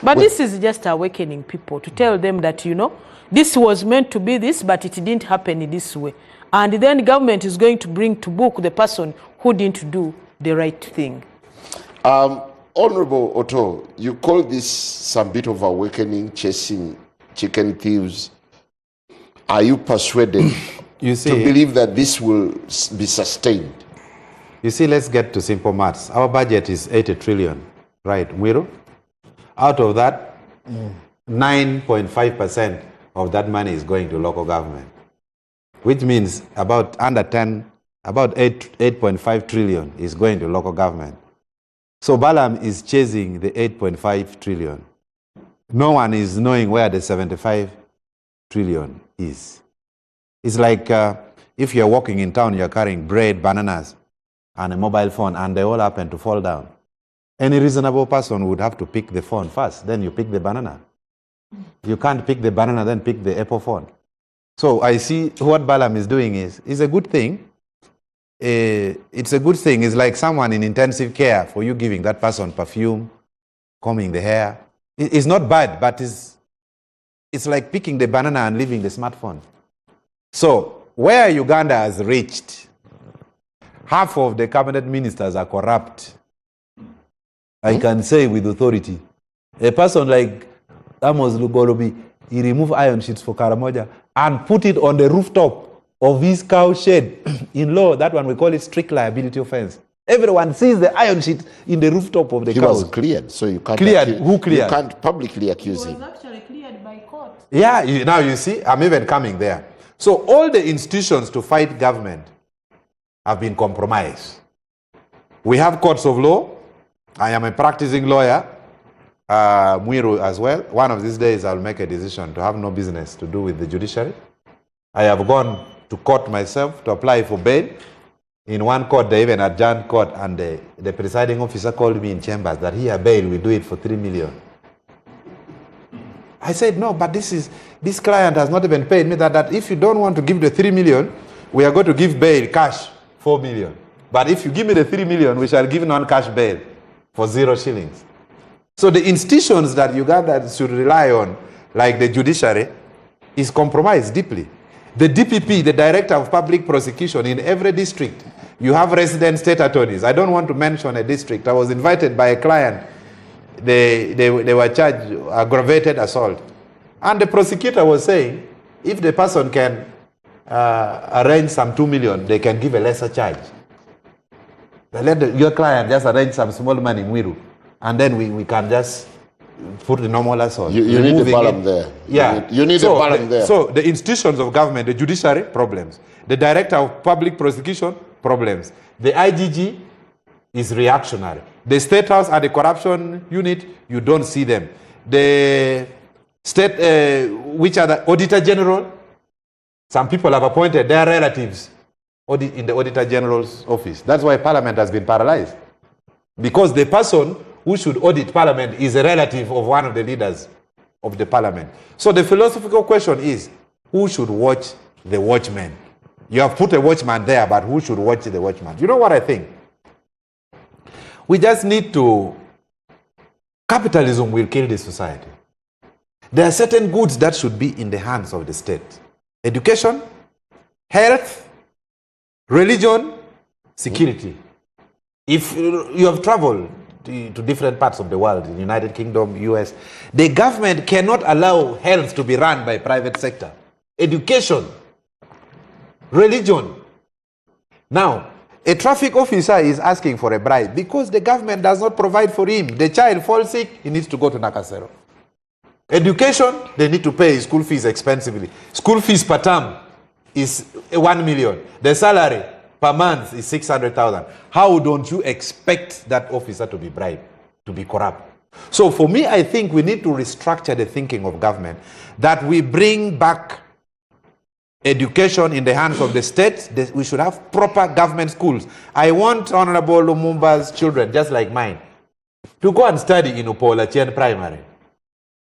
Speaker 3: But this is just awakening people to tell them that, you know, this was meant to be this, but it didn't happen in this way. And then government is going to bring to book the person who didn't do the right thing.
Speaker 2: Honorable Otto, you call this some bit of awakening, chasing chicken thieves. Are you persuaded
Speaker 6: You see,
Speaker 2: to believe that this will be sustained?
Speaker 6: You see, let's get to simple maths. Our budget is 80 trillion, right, Muliro? Out of that, 9.5% of that money is going to local government, which means about 8.5 trillion is going to local government. So Balaam is chasing the 8.5 trillion. No one is knowing where the 75 trillion is. It's like if you're walking in town, you're carrying bread, bananas, and a mobile phone, and they all happen to fall down. Any reasonable person would have to pick the phone first, then you pick the banana. You can't pick the banana, then pick the Apple phone. So I see what Balaam is doing is a good thing. It's a good thing. It's like someone in intensive care for you giving that person perfume, combing the hair. It's not bad, but it's like picking the banana and leaving the smartphone. So where Uganda has reached, half of the cabinet ministers are corrupt. I can say with authority. A person like Amos Lugolobi, he removed iron sheets for Karamoja and put it on the rooftop of his cow shed. In law, that one we call it strict liability offense. Everyone sees the iron sheet in the rooftop of the
Speaker 2: He
Speaker 6: cows.
Speaker 2: was cleared, so you can't
Speaker 6: Cleared? Who cleared?
Speaker 2: You can't publicly accuse him.
Speaker 3: Actually cleared by court.
Speaker 6: Yeah, now you see, I'm even coming there. So all the institutions to fight government have been compromised. We have courts of law. I am a practicing lawyer, Muliro as well. One of these days I'll make a decision to have no business to do with the judiciary. I have gone to court myself to apply for bail. In one court, they even adjourned court, and the presiding officer called me in chambers that here bail, we do it for 3 million. I said, no, but this client has not even paid me that if you don't want to give the 3 million, we are going to give bail cash 4 million. But if you give me the 3 million, we shall give non-cash bail for 0 shillings. So the institutions that Uganda should rely on, like the judiciary, is compromised deeply. The DPP, the Director of Public Prosecution, in every district, you have resident state attorneys. I don't want to mention a district. I was invited by a client. They were charged aggravated assault. And the prosecutor was saying, if the person can arrange some 2 million, they can give a lesser charge. Let your client just arrange some small money, Muliro, and then we can just put the normal assault.
Speaker 2: You need the Balaam there.
Speaker 6: Yeah.
Speaker 2: You need the Balaam there.
Speaker 6: So the institutions of government, the judiciary, problems. The Director of Public Prosecution, problems. The IGG is reactionary. The State House and the corruption unit, you don't see them. The state, which are the Auditor General, some people have appointed their relatives in the Auditor General's office. That's why Parliament has been paralyzed. Because the person who should audit Parliament is a relative of one of the leaders of the Parliament. So the philosophical question is, who should watch the watchman? You have put a watchman there, but who should watch the watchman? You know what I think? We just need to... Capitalism will kill this society. There are certain goods that should be in the hands of the state. Education, health, religion, security. If you have traveled to different parts of the world, in the United Kingdom, US, the government cannot allow health to be run by private sector. Education, religion. Now, a traffic officer is asking for a bribe because the government does not provide for him. The child falls sick, he needs to go to Nakasero. Education, they need to pay his school fees expensively. School fees per term is 1 million. The salary per month is 600,000. How don't you expect that officer to be bribed, to be corrupt? So for me, I think we need to restructure the thinking of government, that we bring back education in the hands of the state. We should have proper government schools. I want Honorable Lumumba's children, just like mine, to go and study in Upola Chien Primary.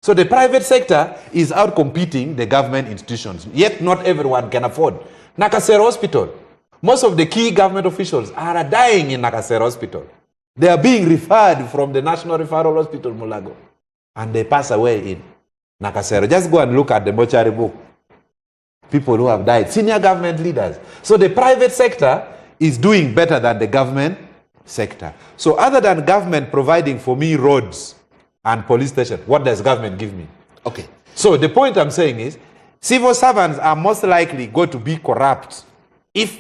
Speaker 6: So the private sector is out competing the government institutions, yet not everyone can afford. Nakasero Hospital, most of the key government officials are dying in Nakasero Hospital. They are being referred from the National Referral Hospital, Mulago, and they pass away in Nakasero. Just go and look at the mortuary book. People who have died, senior government leaders. So the private sector is doing better than the government sector. So other than government providing for me roads and police station, what does government give me?
Speaker 2: Okay.
Speaker 6: So the point I'm saying is, civil servants are most likely going to be corrupt if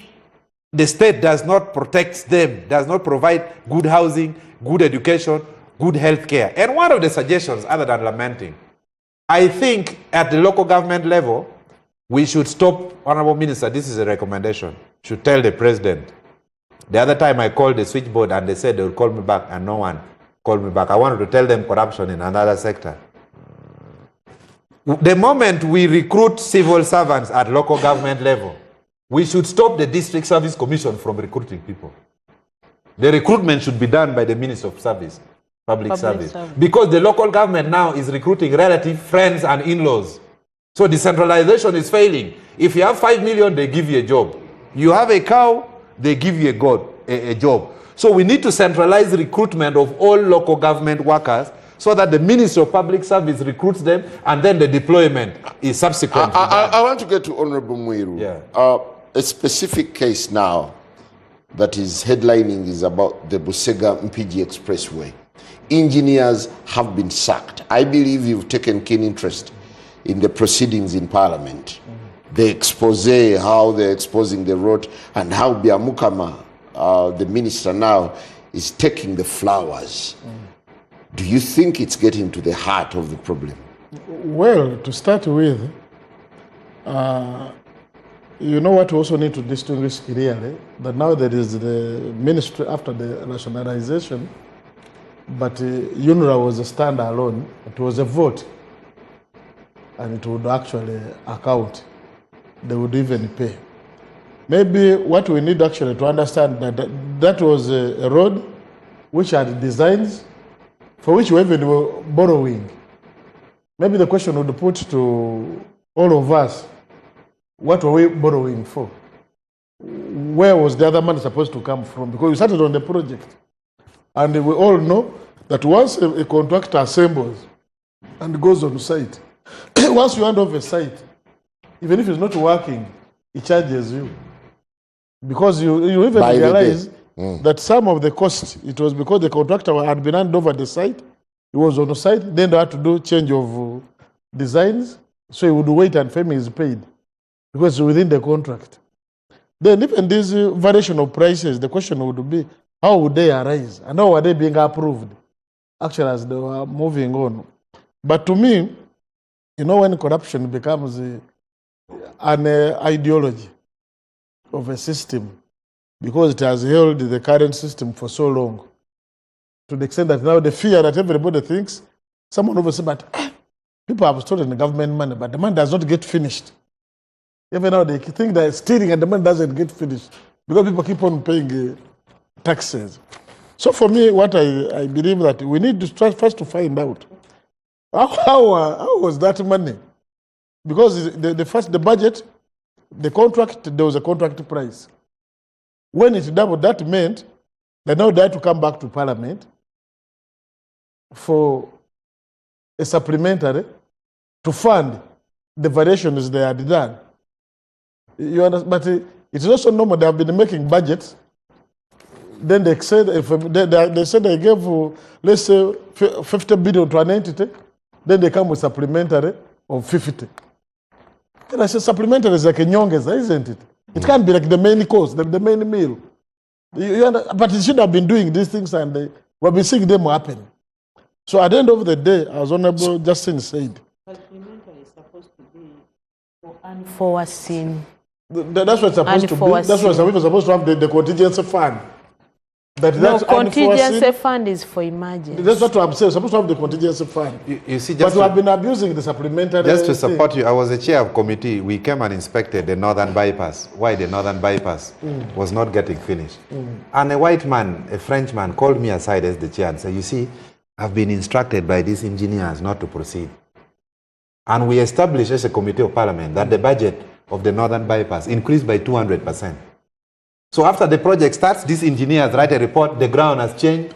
Speaker 6: the state does not protect them, does not provide good housing, good education, good health care. And one of the suggestions, other than lamenting, I think at the local government level, we should stop, Honorable Minister, this is a recommendation, should tell the president. The other time I called the switchboard and they said they would call me back and no one called me back. I wanted to tell them corruption in another sector. The moment we recruit civil servants at local government level, we should stop the District Service Commission from recruiting people. The recruitment should be done by the Minister of Service, Public Service. Because the local government now is recruiting relative friends and in-laws. So decentralization is failing. If you have 5 million, they give you a job. You have a cow, they give you a job. So we need to centralize recruitment of all local government workers so that the Ministry of Public Service recruits them and then the deployment is subsequent.
Speaker 2: I want to get to Honorable Muliro.
Speaker 6: Yeah.
Speaker 2: A specific case now that is headlining is about the Busega-Mpigi Expressway. Engineers have been sacked. I believe you've taken keen interest in the proceedings in Parliament. The expose, how they're exposing the road, and how Biamukama, the minister now, is taking the flowers. Do you think it's getting to the heart of the problem?
Speaker 4: Well, to start with, you know what we also need to distinguish clearly, that now there is the ministry after the nationalization, but UNRWA was a standalone. It was a vote, and it would actually account. They would even pay. Maybe what we need actually to understand that was a road which had designs for which we even were borrowing. Maybe the question would put to all of us, what were we borrowing for? Where was the other money supposed to come from? Because we started on the project. And we all know that once a contractor assembles and goes on site, once you hand off a site, even if it's not working, it charges you. Because you even realize that some of the costs, it was because the contractor had been handed over the site, he was on the site, then they had to do change of designs, so he would wait and FEMI is paid, because it's within the contract. Then even this variation of prices, the question would be, how would they arise? And how are they being approved? Actually, as they were moving on. But to me, you know, when corruption becomes an ideology of a system, because it has held the current system for so long, to the extent that now the fear that everybody thinks, someone over say, but people have stolen the government money, but the money does not get finished. Even now they think they're stealing and the money doesn't get finished, because people keep on paying taxes. So for me, what I believe that we need to try first to find out, how was that money? Because the budget, the contract, there was a contract price. When it doubled, that meant that now they had to come back to Parliament for a supplementary to fund the variations they had done. You understand? But it is also normal. They have been making budgets. Then they said they gave, let's say, 50 billion to an entity. Then they come with supplementary of 50. And I said, supplementary is like a nyongeza, isn't it? It can't be like the main course, the main meal. But it should have been doing these things, and we've been seeing them happen. So at the end of the day, as Honorable Justin said,
Speaker 3: supplementary is supposed to be for unforeseen.
Speaker 4: That's what it's supposed to be. That's what we're supposed to have the contingency fund. That's
Speaker 3: contingency fund is for emergency.
Speaker 4: That's what I'm saying. We're supposed to have the contingency fund.
Speaker 6: You see,
Speaker 4: but we have been abusing the supplementary.
Speaker 6: Just to support you, I was the chair of committee. We came and inspected the northern bypass. Why the northern bypass was not getting finished. And a white man, a Frenchman, called me aside as the chair and said, you see, I've been instructed by these engineers not to proceed. And we established as a committee of parliament that the budget of the northern bypass increased by 200%. So after the project starts, these engineers write a report, the ground has changed,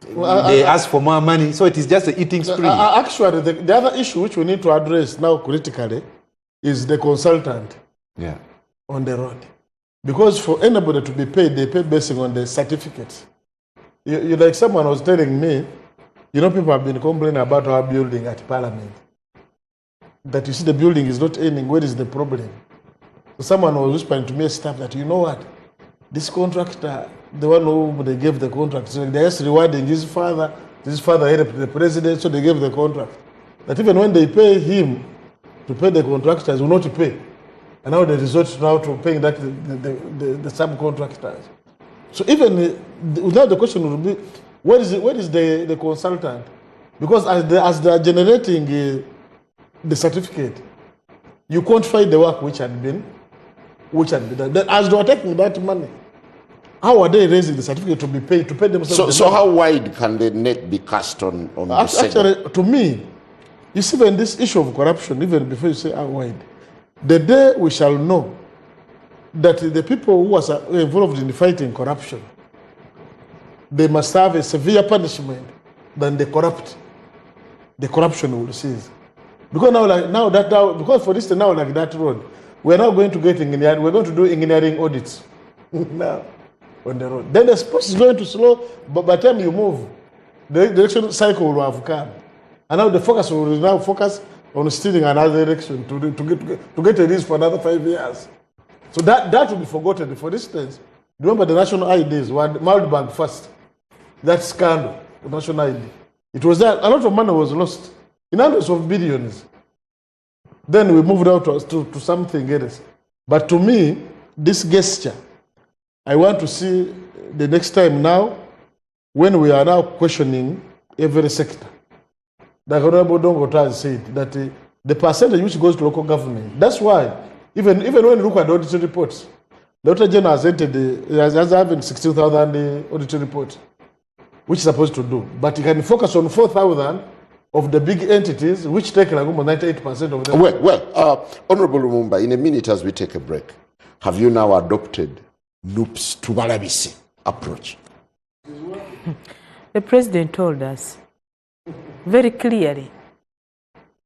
Speaker 6: they ask for more money. So it is just an eating spree.
Speaker 4: Actually, the other issue which we need to address now critically is the consultant on the road. Because for anybody to be paid, they pay based on the certificates. You like someone was telling me, you know, people have been complaining about our building at Parliament. That you see the building is not earning, where is the problem? So someone was whispering to me, staff, that you know what? This contractor, the one who they gave the contract, so they're just rewarding his father. His father helped the president, so they gave the contract. That even when they pay him to pay the contractors, will not pay. And now they resort now to paying that the subcontractors. So even now the question will be, where is the consultant? Because as they are generating the certificate, you can't find the work which had been done. Then as they are taking that money, how are they raising the certificate to be paid, to pay themselves?
Speaker 2: So how wide can the net be cast on this segment?
Speaker 4: Actually, to me, you see, when this issue of corruption, even before you say how wide, the day we shall know that the people who are involved in fighting corruption, they must have a severe punishment than the corrupt. The corruption will cease. Because because for instance, now like that road, we're now going to get engineering, we're going to do engineering audits now on the road. Then the sports is going to slow, but by the time you move, the election cycle will have come. And now the focus will now focus on stealing another election to get a lease for another 5 years. So that will be forgotten. For instance, remember the national IDs were Bank first. That scandal, the national ID. It was that a lot of money was lost in hundreds of billions. Then we moved out to something else. But to me, this gesture, I want to see the next time now, when we are now questioning every sector. The Honorable Odonga-Otto has said that the percentage which goes to local government, that's why, even when you look at the audit reports, the Auditor General has entered has having 16,000 audit reports, which is supposed to do. But you can focus on 4,000 of the big entities, which take like almost 98% of them.
Speaker 2: Well, Honorable Lumumba, in a minute as we take a break, have you now adopted NUP's Tubalabisi approach?
Speaker 3: The president told us very clearly,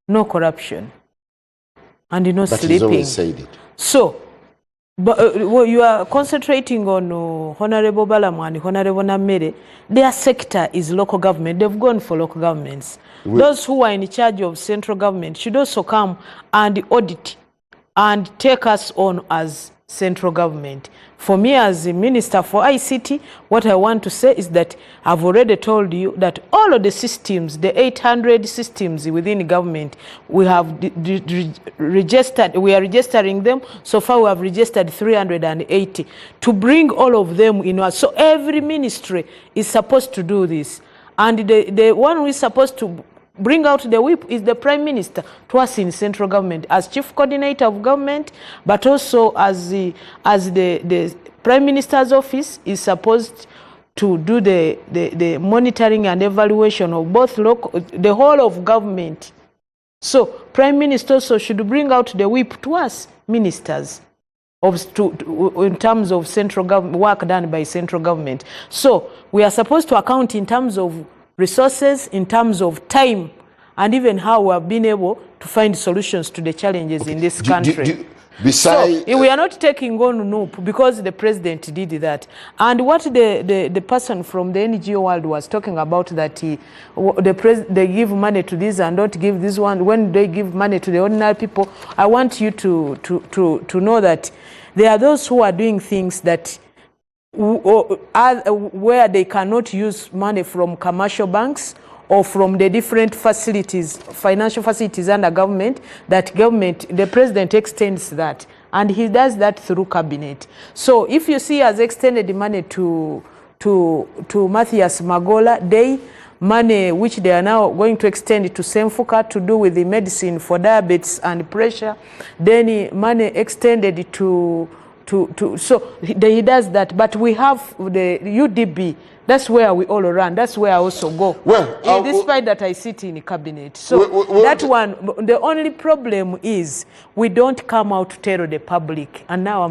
Speaker 3: no corruption and no sleeping.
Speaker 2: He's always said it.
Speaker 3: So, but you are concentrating on Honorable Balamu and Honorable Namere. Their sector is local government. They've gone for local governments. Those who are in charge of central government should also come and audit and take us on as central government. For me as a minister for ICT, what I want to say is that I've already told you that all of the systems, the 800 systems within government, we have registered, we are registering them. So far we have registered 380 to bring all of them in us. So every ministry is supposed to do this. And the one who is supposed to bring out the whip is the Prime Minister to us in central government as chief coordinator of government, but also as the Prime Minister's office is supposed to do the monitoring and evaluation of both local, the whole of government. So Prime Minister also should bring out the whip to us ministers in terms of central government work done by central government. So we are supposed to account in terms of resources, in terms of time, and even how we have been able to find solutions to the challenges in this country.
Speaker 2: Besides,
Speaker 3: so we are not taking on NUP because the president did that. And what the person from the NGO world was talking about, that they give money to this and don't give this one, when they give money to the ordinary people, I want you to know that there are those who are doing things that where they cannot use money from commercial banks or from the different facilities, financial facilities under government, the president extends that. And he does that through cabinet. So if you see has extended the money to Matthias Magola Day, money which they are now going to extend to Semfuka to do with the medicine for diabetes and pressure, then money extended so he does that. But we have the UDB. That's where we all run. That's where I also go.
Speaker 2: Well,
Speaker 3: despite that I sit in the cabinet. So that one, the only problem is we don't come out to tell the public. And now